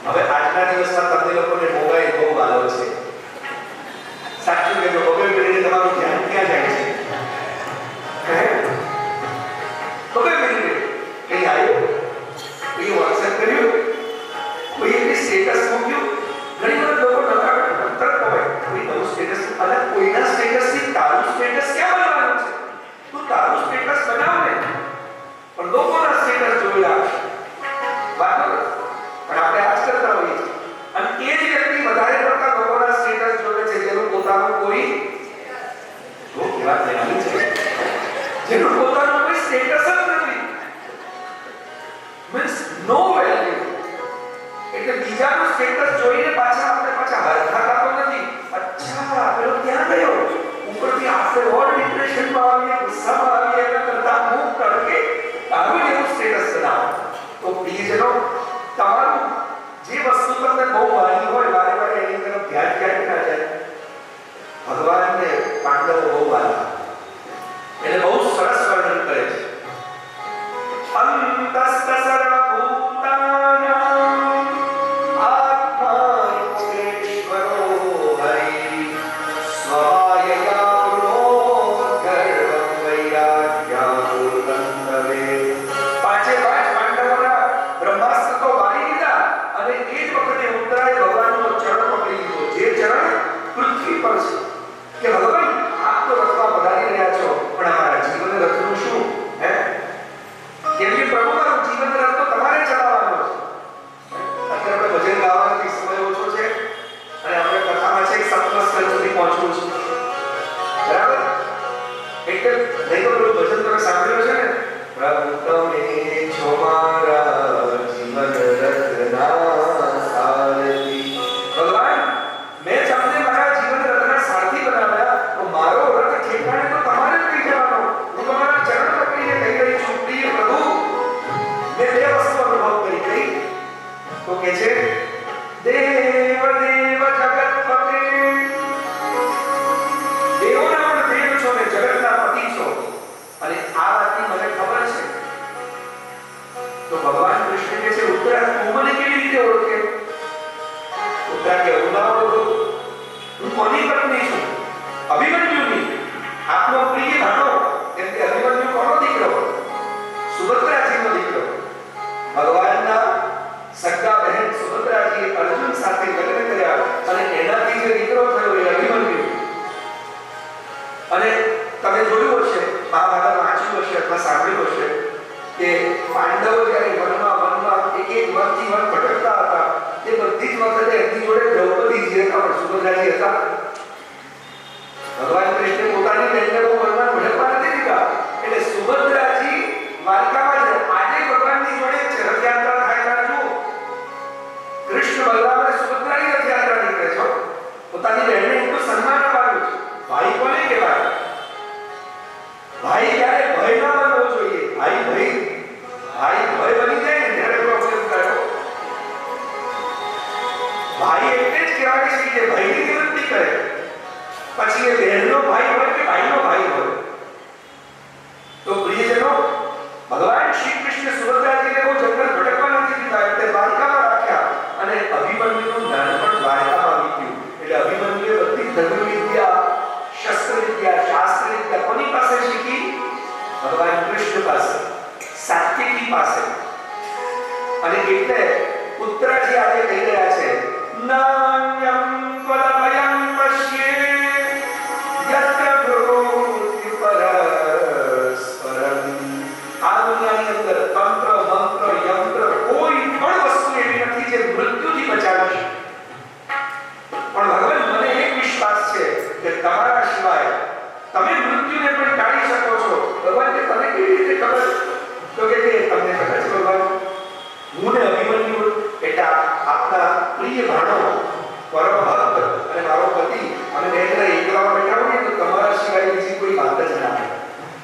હવે આજના દિવસમાં તમને લોકોને મોબાઈલ બહુ વાલો છે. સાચું કહેજો, 2 મિનિટે તમારું ધ્યાન ક્યાં જાય છે? 2 મિનિટે કઈ આવ્યું, કઈ વોટ્સએપ કર્યું, કોઈ એની સ્ટેટસ મૂક્યું. ઘણી વાર લોકો નતર હોય કોઈ નવું સ્ટેટસ, અને કોઈના સ્ટેટસથી તારું સ્ટેટસ ક્યાં બનવાનું છે? તું તારું સ્ટેટસ બનાવ ને, પણ લોકોના સ્ટેટસ જોઈ રાખે. બરાબર? પણ આપણે આજ કરતા હોઈએ છીએ. અને એ જ વ્યક્તિ વધારે પડતા લોકોના સ્ટેટસ જોવે છે જેનું પોતાનું કોઈ જો કેવા થયેલું છે, જેનું પોતાનું કોઈ સ્ટેટસ જ નથી, મીન્સ નો વેલ્યુ. એટલે બીજાનું સ્ટેટસ જોઈને પાછા હરખાતા તો નથી. અચ્છા પેલો ક્યાં ગયો, ઉપરથી આફ્ટર ઓલ ડિપ્રેશનમાં આવીએ, ગુસ્સામાં આવીએ, એના કરતા મુખ તડકે તારું એવું સ્ટેટસ બનાવો. તો પ્રિયજનો, તમારું જે વસ્તુ તમને બહુ વાલી હોય, વારે વારે એની તરફ ધ્યાન ક્યાંય ના જાય. ભગવાનને પાંડવો બહુ વાલા, એને બહુ સરસ વર્ણન કરે છે. અંતસ્ત સર્વભૂતાનાં આત્મા ઈશ્વરો હરિ સ્વાયયા ગુણો ગર્વં વૈરાગ્યાપૂર્ણંતવે. 5 પાંડવોના બ્રહ્માસ્ત્ર તો વાળી દીધા. અને એ જ વખતે ઉત્તરાએ ભગવાનનો ચરણ પકડી લીધો, જે ચરણ પૃથ્વી પર છે. કે ભગવાન આપ તો રથમાં તો કે છે દેવ દેવ જગતપતિ, દેવોના પણ દેવ છો ને જગતના પતિ છો, અને આ વાતની મને ખબર છે. તો ભગવાન કૃષ્ણ કહે છે ઉત્તરા તું મને કેવી રીતે ઓળખે? ઉત્તરા કે હું ના ઓળખું, હું કોની પત્ની છું? અભિમન્યુની, આપનો પ્રિય ભાણો. કેમ કે અભિમન્યુ કોનો દીકરો? સુભદ્રાજીનો દીકરો. ભગવાનના સગા બહેન સુભદ્રાજીએ અર્જુન સાથે લગ્ન કર્યા અને એનાથી જે દીકરો થયો એ અભિમન્યુ. અને તમે જોયું હશે, મહાભારત વાંચ્યું હશે અથવા સાંભળ્યું હશે કે પાંડવો જ્યારે વનમાં એક વનથી વન ભટકતા હતા, તે બધી જ વખતે એમની જોડે દ્રૌપદીજી હતા, પણ સુભદ્રાજી હતા. ભગવાન કૃષ્ણે પોતાની બહેનને વનમાં ભટકવા નથી દીધા, એટલે સુભદ્રાજી દ્વારકામાં છે. આજે ભગવાનની જોડે છે, રથયાત્રા થાય ત્યારે જુઓ, કૃષ્ણ બલરામ અને સુભદ્રાની રથયાત્રા નીકળે છે. પોતાની બહેનને એટલું સન્માન અપાવ્યું છે. ભાઈ કોને કહેવાય? ભાઈ ક્યારે ભય ન બનવો જોઈએ. ભાઈ ભય બની જાય ને ત્યારે પ્રોબ્લેમ થયો. ભાઈ એટલે જ કહેવાય છે કે ભયની નિવૃત્તિ કરે. પછી એ બહેનનો ભાઈ હોય કે ભાઈનો ભાઈ હોય. તો પ્રિયજનો, ભગવાન શ્રી કૃષ્ણ સુભદ્રાજીને બહુ જંગલ ભટકવા નથી દીધા, એટલે દ્વારકામાં રાખ્યા. અને અભિમન્યુનું નાનપણ દ્વારકામાં વીત્યું. એટલે અભિમન્યુએ બધી ધર્મ વિદ્યા, શસ્ત્ર વિદ્યા, શાસ્ત્ર વિદ્યા કોની પાસે શીખી? ભગવાન કૃષ્ણ પાસે, સાત્યકી પાસે. અને એટલે પુત્રજી આજે કહી રહ્યા છે નાન્યમ ત્વદભયં પશ્યે યત્ર ભૃત્યુ પરસ્પરમ. આ દુનિયાની અંદર તંત્ર, મંત્ર, યંત્ર કોઈ પણ વસ્તુ એવી નથી જે મૃત્યુથી બચાવી શકે. પણ ભગવાન મને એક વિશ્વાસ છે કે તમારા સિવાય તમે મૃત્યુને પણ ટાળી શકો છો. ભગવાન કે તને કેવી રીતે ખબર? તો કે તમને ખબર છે ભગવાન, હું ને અભિમન્યુ એટલે આપના પ્રિય ભાણો, પરમ ભક્ત અને મારો પતિ, અમે બે જણા એકલામાં બેઠા હોઈએ તો તમારા સિવાય બીજી કોઈ વાત જ ના આવે.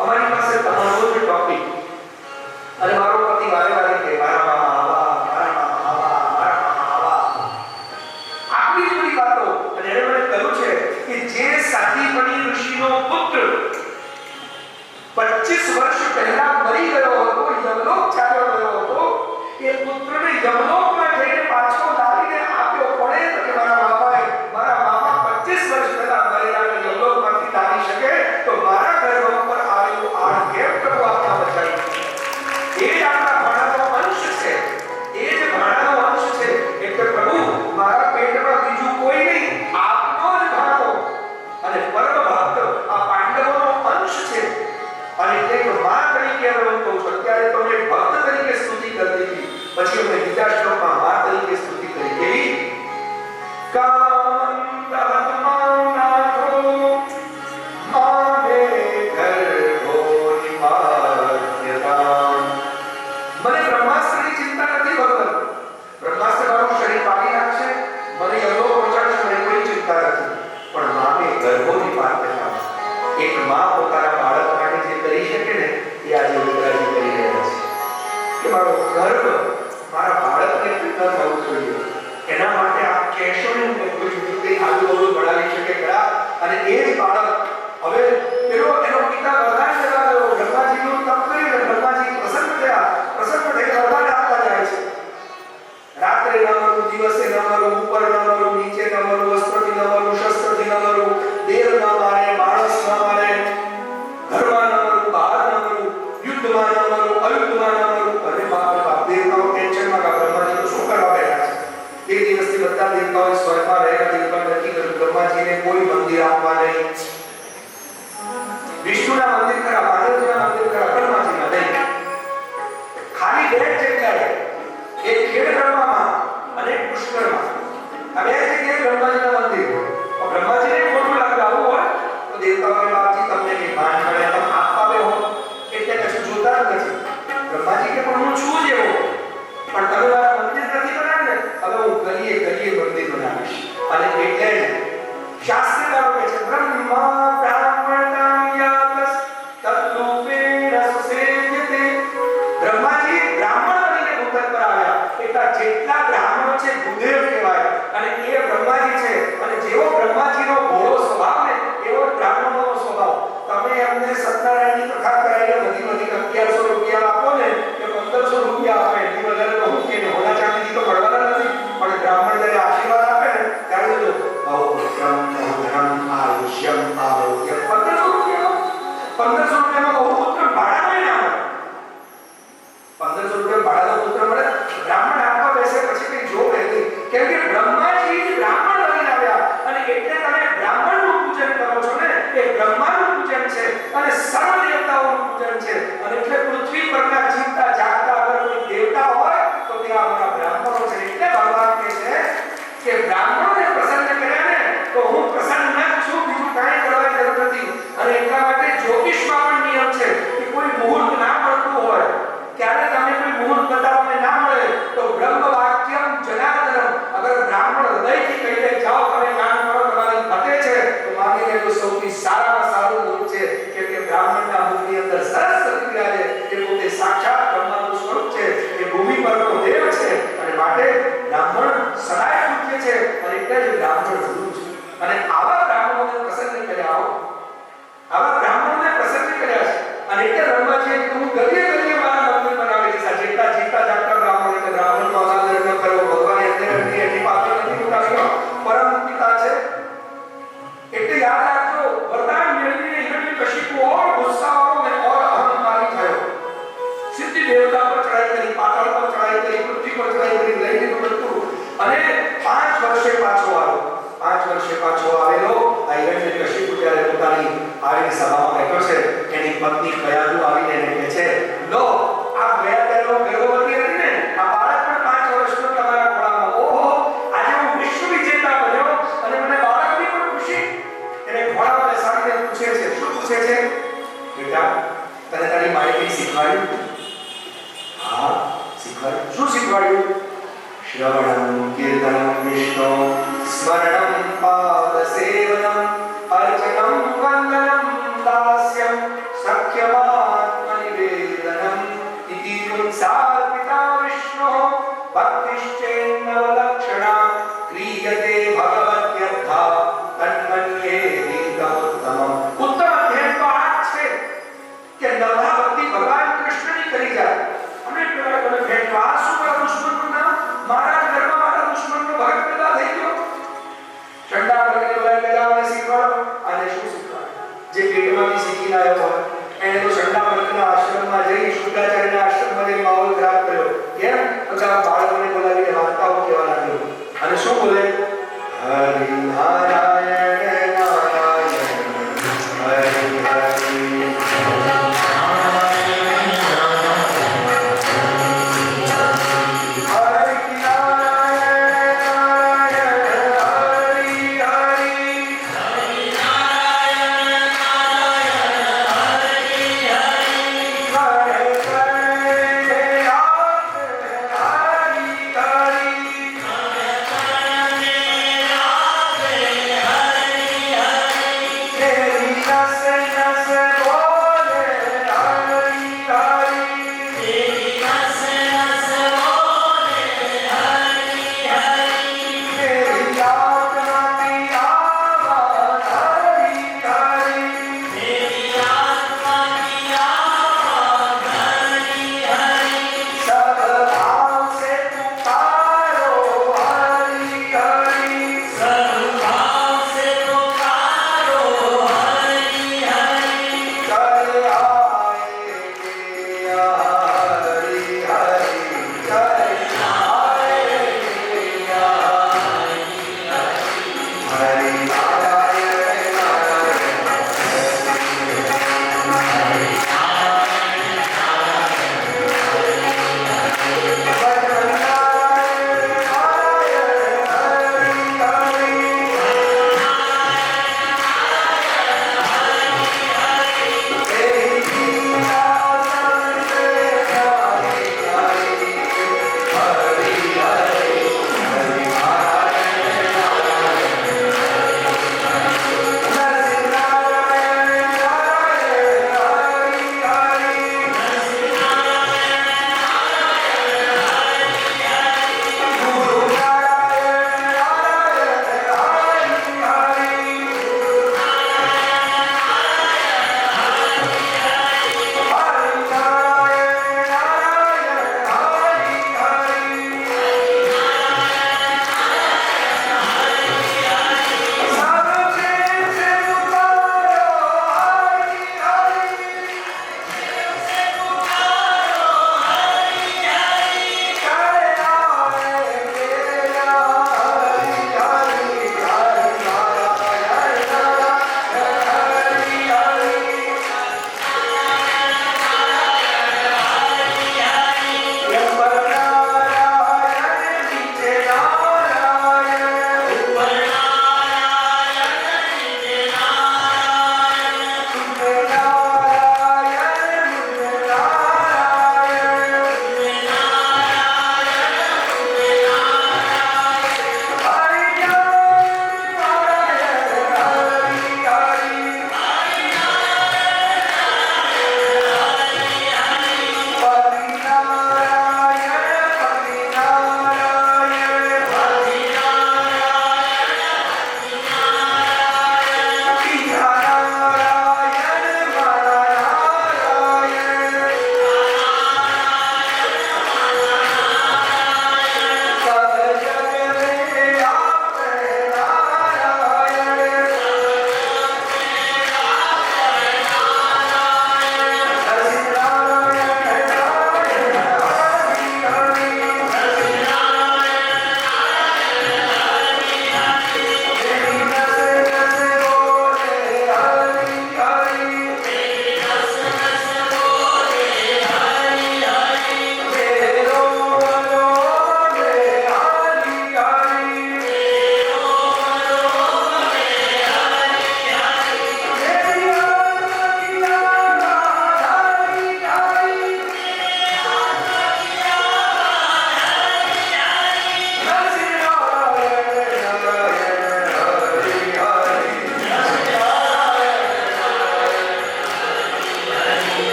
અમારી પાસે તમારો જ ટોપિક. અને મારો પતિ વારે વારે કહે મારા મામા આવા, મારા મામા આવા, મારા મામા આવા. આટલી જ બધી વાતો. અને એણે મને કહ્યું છે કે જે સાતીપણી ઋષિનો પુત્ર 25 વર્ષ પહેલા મરી ગયો હતો, યમલોક ચાલ્યો ગયો હતો, એ પુત્રને યમલોકમાં જઈને પાછો લાવીને આપ્યો. કોણે? તો કે મારા મામા 25 વર્ષ પહેલા મરેલા યમલોકમાંથી લાવી શકે તો મારા ગર્ભ પર આવેલું આળ કેમ પ્રભુ આપના બચાવી? એ જ આપણા ભાણાનો અંશ છે. એ જ ભાણાનો અંશ છે. એટલે પ્રભુ મારા પેટમાં બીજું કોઈ નહીં, આપનો જ ભાણો અને પરમ ભક્ત આ પાંડવોનો અંશ છે. અને એક માં તરીકે હું કહું છું. અત્યારે તો મેં ભક્ત તરીકે સ્તુતિ કરતી હતી, પછી અમે બીજા શ્લોકમાં માં તરીકે સ્તુતિ કરી. કેવી? મને બ્રહ્માસ્ત્રની ચિંતા નથી ભગવાન. બ્રહ્માસ્ત્ર મારું શરીર પાડી નાખશે, મને યમલોક પહોંચાડશે, મને કોઈ ચિંતા નથી. પણ માને ગર્ભોની પાત્રતા, એક માં પોતાના બાળક માટે જે કરી શકે ને એ આજે ઉત્તરાજી કરી રહ્યા છે. કે મારો ગર્ભ મારા બાળકને પિતા થવું જોઈએ, એના માટે આપ કહેશો ને હું કોઈ કંઈ આજુબાજુ ભણાવી શકે ખરા. અને એ જ બાળક હવે પેલો એનો પિતા વરદાન લેવા ગયો, બ્રહ્માજીનું તપ કરીને બ્રહ્માજી પ્રસન્ન થયા. પ્રસન્ન થઈને વરદાન આપતા જાય છે. રાત્રે ન મરું, દિવસે ન મરું, ઉપર ન મરું, નીચે ન મરું, વસ્ત્રથી ન મરું, શસ્ત્રથી ન મરું, દેર ન મારે, માણસ ન મારે, ઘરમાં ન મરું, બહાર ન મરું, યુદ્ધમાં ન મરું, અયુદ્ધમાં ન મરું. અરે બાપ રે બાપ, દેવતાઓ ટેન્શનમાં ગયા. બ્રહ્માજી તો શું કરવા બેઠા છે? તે દિવસથી બધા દેવતાઓ સ્વર્ગમાં રહ્યા. દેવતાઓ નક્કી કર્યું બ્રહ્માજીને કોઈ મંદિર આપવા નહીં. વિષ્ણુના મંદિર ખરા, મહાદેવજીના મંદિર ખરા, બ્રહ્માજીના નહીં. ખાલી બે જગ્યાએ, એક ખેડબ્રહ્મામાં અને એક પુષ્કરમાં, આ બે જગ્યાએ બ્રહ્માજીના મંદિર. બ્રહ્માજીને ખોટું લાગે આવું હોય તો દેવતાઓને બાપજી તમને કે માન મળે તમે આપવા હો એટલે કશું જોતા નથી. બ્રહ્માજી કે પણ હું છું જેવો, પણ તમે મારા મંદિર નથી બનાવ્યું ને, હવે હું ગલીએ ગલીએ મંદિર બનાવીશ. અને એટલે જ શાસ્ત્રકારો કહે છે બ્રહ્મા બ્રાહ્મણં યાતસ તત્રૂપેણ સુસેવ્યતે. બ્રહ્માજી બ્રાહ્મણ બનીને ભૂતલ પર આવ્યા. એટલા જેટલા તો બ્રહ્મ વાક્યમ જનાર્દનમ, અગર બ્રાહ્મણ હૃદયથી કહી દે જાઓ તમે કામ કરો તમારી ફતે છે, તો માની લે તો સૌથી સારામાં સારું રૂપ છે કે બ્રાહ્મણના મુખની અંદર સરસ્વતી બિરાજે, એ પોતે સાક્ષાત બ્રહ્માનું સ્વરૂપ છે, એ ભૂમિ પરનો દેવ છે, અને માટે બ્રાહ્મણ સદાય પૂજ્ય છે, અને એટલે જ બ્રાહ્મણ ગુરુ છે. અને આવા બ્રાહ્મણોને પ્રસન્ન કર્યા હો, આવા બ્રાહ્મણોને પ્રસન્ન કર્યા છે, અને એટલે બ્રહ્માજીએ કીધું ગલીએ ગલીએ મારા મંદિર બનાવેલી છે. જેટલા જીતા જાગતા બ્રાહ્મણ એટલે બ્રાહ્મણનો અનાદર ન કરવો, ભગવાને એની પાત્ર નથી ઉતાર્યો, પરમ પિતા છે. એટલે યાદ રાખજો, વરદાન મેળવીને હિરણ્યકશિપુ ઓર ગુસ્સાવાળો ને ઓર અહંકારી થયો. સિદ્ધિ દેવતા પર ચડાઈ કરી, પાતાળ પર ચડાઈ કરી, પૃથ્વી પર ચડાઈ કરી, લઈ લીધું બધું, અને 5 વર્ષે પાછો આવ્યો. 5 વર્ષે પાછો આવેલો આ હિરણ્યકશિપુ જ્યારે પોતાની આવીને સભામાં બેઠો છે, એની પત્ની કયાદુ આવીને એને કહે છે, લો આ ગયા પહેલો ગર્ભવતી હતી ને, આ બાળક પણ 5 વર્ષનો તમારા ખોળામાં. ઓહો, આજે હું વિશ્વ વિજેતા બન્યો અને મને બાળકની પણ ખુશી. એને ખોળામાં બેસાડીને પૂછે છે, શું પૂછે છે? બેટા, તને તારી માએ કંઈ શીખવાડ્યું? હા, શીખવાડ્યું. શું શીખવાડ્યું? શ્રવણમ કીર્તનમ વિષ્ણુ સ્મરણમ પાદ સેવનમ અર્ચનમ વંદનમ દાસ્યમ સખ્યમાત્મનિવેદનમ ઇતિ પુંસાર્પિતા વિષ્ણુ ભક્તિશ્ચેન્નવલક્ષણા ક્રિયતે ભગવત્યર્થા તન્મન્યે નિતમોત્તમમ. ઉત્તમ અધ્યાય તો આ છે કે નવધા ભક્તિ ભગવાન કૃષ્ણની કરી જાય. અને પેલા તમે ભેટો આ શું મારા દુશ્મનનું નામ, મારા ઘરમાં મારા દુશ્મનનો ભગત પેદા થઈ ગયો. ચંડા ભગતને બોલાવી ગજાઓને શીખવાડો, અને શું શીખવાડો? જે પેટમાંથી શીખી લાવ્યો હોય એને તો ચંડા ભગતના આશ્રમમાં જઈ શુક્રાચાર્યના આશ્રમમાં જઈ માહોલ ખરાબ કર્યો. કેમ? તો આ બાળકોને બોલાવીને વાર્તાઓ કહેવા લાગ્યો. અને શું બોલે? હરિ નારાયણ નારાયણ હરિ હરિ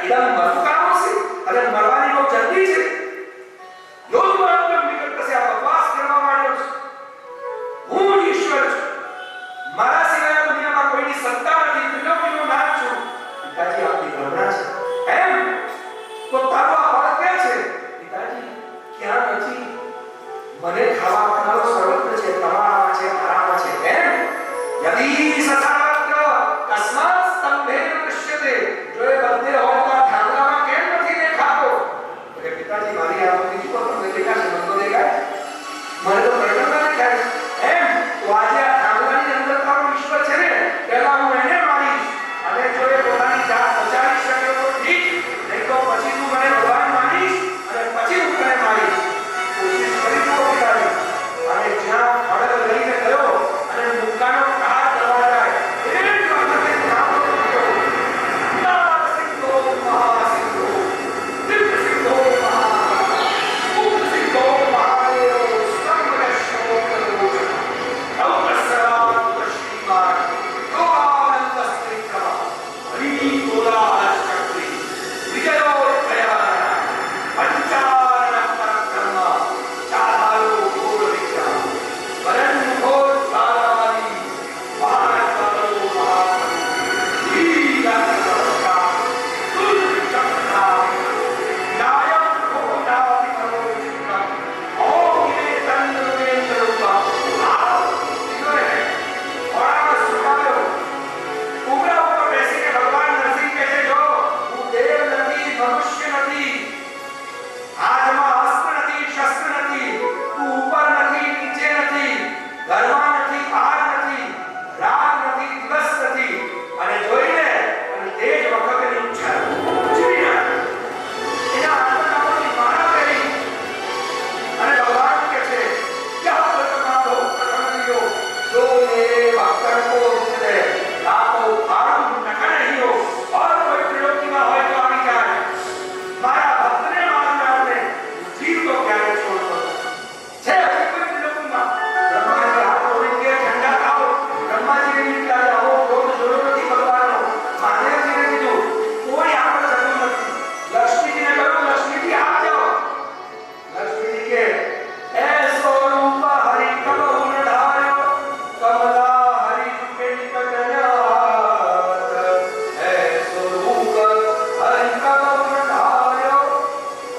એકદમ મધુકામો છે અને મરવાની બહુ જલ્દી છે. યોગમાં કેમ નિકટશે આ બકવાસ કરવા માંડ્યો છે. હું ઈશ્વર છું. મારા સિવાય દુનિયામાં કોઈની સત્તા નથી. ત્રિલોકીનો નાથ છું. પિતાજી આપની કરુણા છે. એમ તો તારો આ બાળક ક્યાં છે? પિતાજી ક્યાં નથી. મને ખાવા આપનારો સર્વત્ર છે. તમારામાં છે, મારામાં છે. એમ યદિ સસાવત્ર કસ્માત સ્તંભેન દૃશ્યતે. જો એ બધે હોય તો આ ઠાકરામાં કેમ નથી દેખાતો? એટલે પિતાજી મારી આ બધી શું તમને દેખાશે? મને તો દેખાય, મને તો પ્રકટ દેખાય. એમ તો આજે આ ઠાકરાની અંદર તારો ઈશ્વર છે ને, પહેલા હું એને માનીશ અને જો એ પોતાની જાત બચાવી શકે તો ઠીક, નહીં તો પછી તું મને ભગવાન માનીશ અને પછી હું તને માનીશ. કોશિશ કરી જુઓ પિતાજી. અને જ્યાં ખડગ લઈને ગયો અને મુક્કાનો પ્રહાર કરવા જાય એ જ વખતે નામ બોલ્યો, નાદ સિંધો મહાસિંધો, દિવ્ય સિંધો મુક્ત સિંધો મહાદેવ સ્તંભરશ્યો પ્રદોષ અવસરાત શ્રીમાન યોગાનંદ સ્ત્રીક્રમ હરિ તોલા શક્તિ વિજયો પ્રયાણ પંચાનન પરક્રમ ચાલો ઘોર વિક્રમ વરણ ઘોર તારાવાદી ભારતનો મહાપુરુષ લીલા નમસ્કાર દુર્ચક્રા નાયક ભોગનાદિ કરોચિકમ ઓમ તન્નુરેન્દ્ર રૂપા આ ઇનોએ ઓળામાં સુકાયો ઉમરા ઉપર બેસીને ભગવાન નરસિંહ કહે છે, જો હું દેવ નથી, મનુષ્ય નથી, હાથમાં અસ્ત્ર નથી, શસ્ત્ર નથી, તું ઉપર નથી, નીચે નથી, ઘરમાં નથી, બહાર નથી, રાત નથી, દિવસ નથી. અને જોઈને અને તે જ વખતે ઉછળી નાખ. એના હાથમાં માળા પહેરી અને ભગવાન કહે છે, ક્યાં તમારો પ્રકરણિયો જો મેરે ભક્તન કો ઉતરે લાખો ભાડું નકરહિયો ઓર કોઈ ત્રિલોકીમાં હોય તો આવી જાય. મારા ભક્તને મારનારને જીવ તો ક્યારે છોડતો છે? હજી કોઈ ત્રિલોકીમાં બ્રહ્માજી હાથ જોડીને કે ઠંડા થાઓ. બ્રહ્માજીને નીકળ્યા આવો ક્રોધ જોયો નથી ભગવાનનો. મહાદેવજીને કીધું કોઈ આગળ જતું નથી. લક્ષ્મીજીને કહ્યું લક્ષ્મીજી આપ જાઓ. લક્ષ્મીજી કે એસો રૂપ હરિ કબ હુન ધાર્યો કમલા હરિ રૂપે નિકટ ન્યાત. એસો રૂપ હરિ કબ હુન ધાર્યો.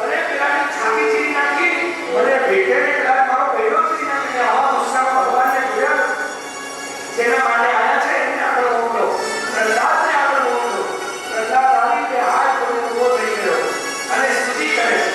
અરે પેલાની છાતી ચીરી નાખી, મને ભેટે ને કદાચ મારો પહેરો ચીરી નાખીને આવા ગુસ્સામાં ભગવાનને જોયા. જેના માટે આયા છે એને આગળ મોકલો. પ્રહલાદને આગળ મોકલો. પ્રહલાદ આવી બે હાથ જોડીને ઊભો થઈ ગયો અને સ્તુતિ કરે છે.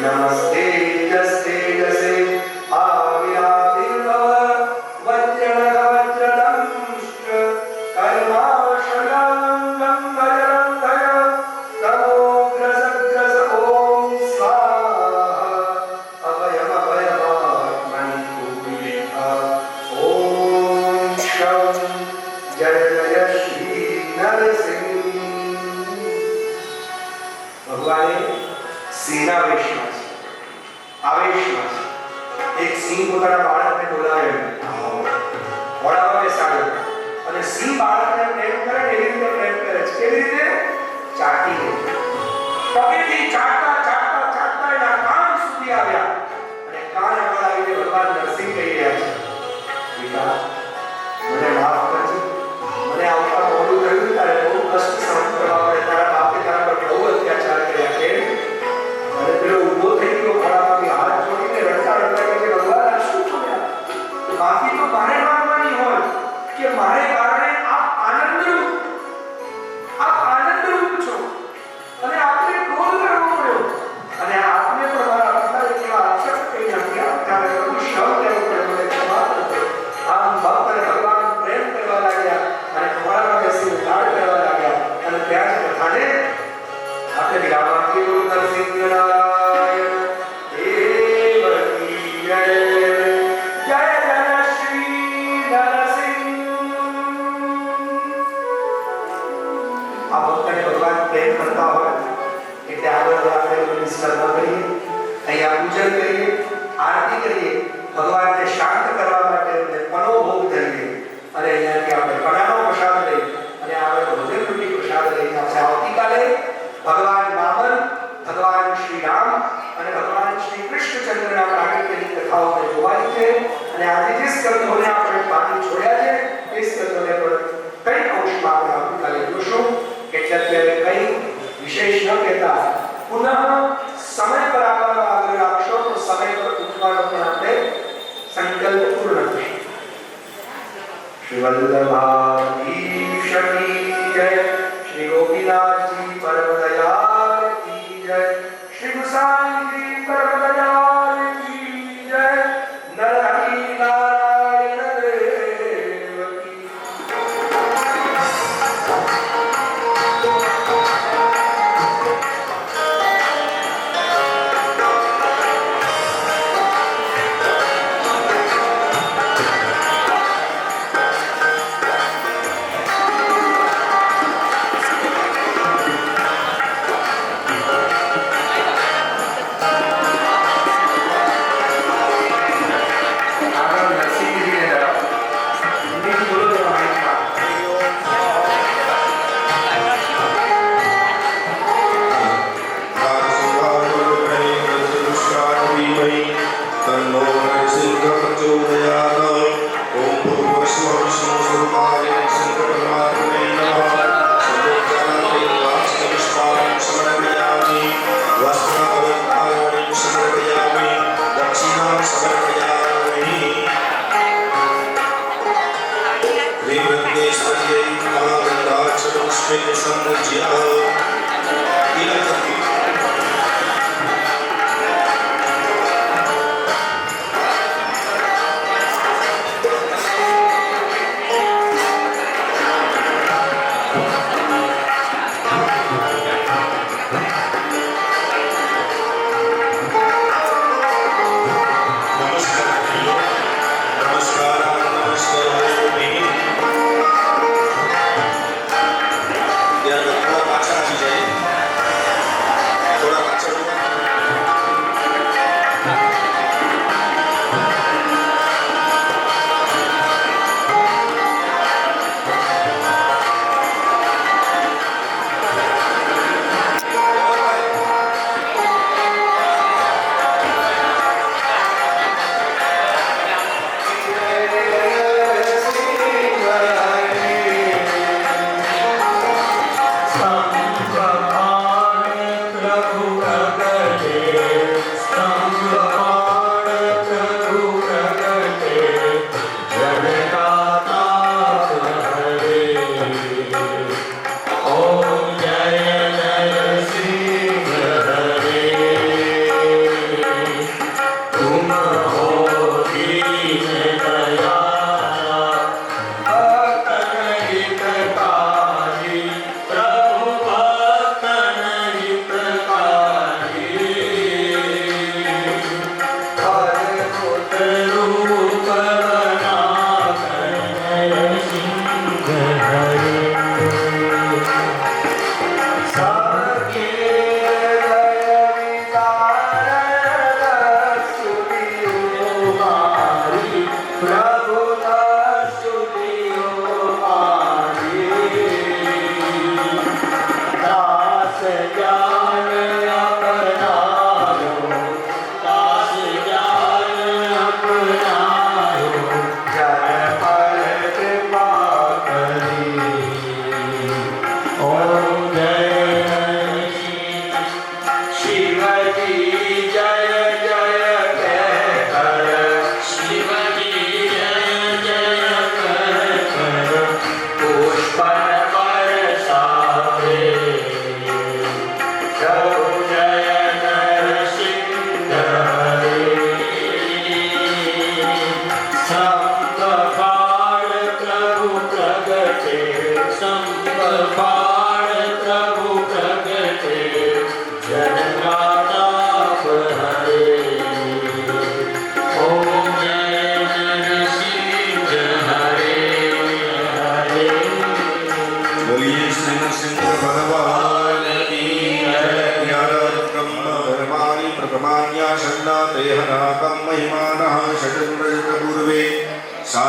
નમસ્તે જસ્તે જસે આવિરાવિર્ભવ વજ્રદંષ્ટ કર્માશલંગમ ગજરંધય તમોગ્રસગ્રસ ઓમ સ્વાહા અભયમ અભયમાત્મનિ કુલિકા ઓમ શમ જય જય શ્રી નરસિંહ. ભગવાને સિંહના વેશમાં છે, આવેશમાં છે. એક સિંહ પોતાના બાળકને બોલાવ્યો, ઘોડામાં બેસાડ્યો અને સિંહ બાળકને પ્રેમ કરે ને એવી રીતે પ્રેમ કરે છે. કેવી રીતે? ચાટીને. પગેથી ચાટતા ચાટતા ચાટતા એના કાન સુધી આવ્યા અને કાન આગળ આવીને ભગવાન નરસિંહ કહી રહ્યા છે, બેટા મને માફ કરજો. મને આવતા મોડું થયું, તારે બહુ કષ્ટ સહન કરવા પડે. તારા બાપે તારા પર બહુ અત્યાચાર કર્યા. કેમ? અને પેલો ઊભો થઈ ગયો ઘોડામાંથી હાથ જોડીને રડતા રડતા કહે છે, ભગવાન આ શું થયા? માફી તો મારે માંગવાની હોય કે મારે કારણે આપ આનંદરૂપ છો અને આપને ક્રોધ કરવો પડ્યો અને આપને પણ મારા પિતાએ કેવા ભગવાનને શાંત કરવા માટે એમને મનોભોગ ધરીએ અને અહીંયાથી આપણે કડાનો પ્રસાદ લઈ અને આપણે ભોજન રૂપી પ્રસાદ લઈને આપણે આવતીકાલે ભગવાન વામન, ભગવાન શ્રી રામ અને ભગવાન શ્રી કૃષ્ણચંદ્રના પ્રાગટ્યની કથાઓને જોવાની છે અને આજે જે સ્કંદોને આપણે પાણી છોડ્યા છે એ સ્કંદોને પણ કઈ અંશમાં આપણે આવતીકાલે જોશું એટલે અત્યારે કઈ વિશેષ ન કહેતા પુનઃ સમય પર આવવાનો આગ્રહ રાખશો તો સમય પર ઉઠવાનો પણ આપણે સંકલ્પ પૂર્ણ થશે. શ્રી વલ્લભાધીશ કી જય, શ્રી ગોપીનાથજી પરમ દયાળ કી જય, શ્રી ગુસાઈજી પરમ દયાળ કી જય, નરહરિ નારાયણ દેવ કી. Thank you.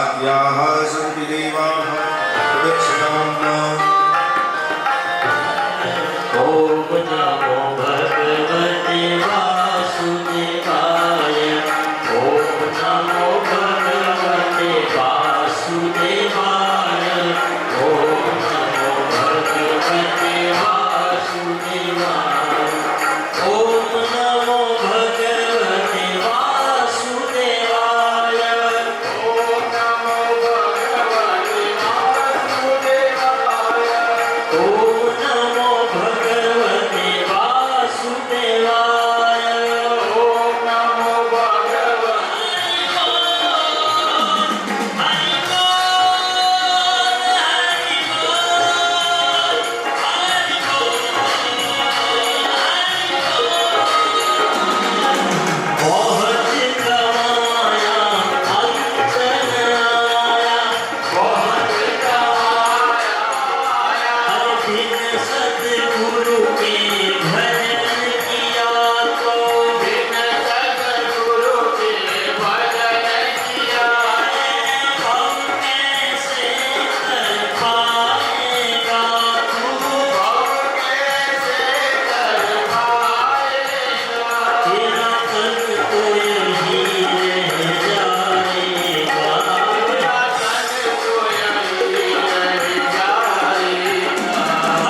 आद्याः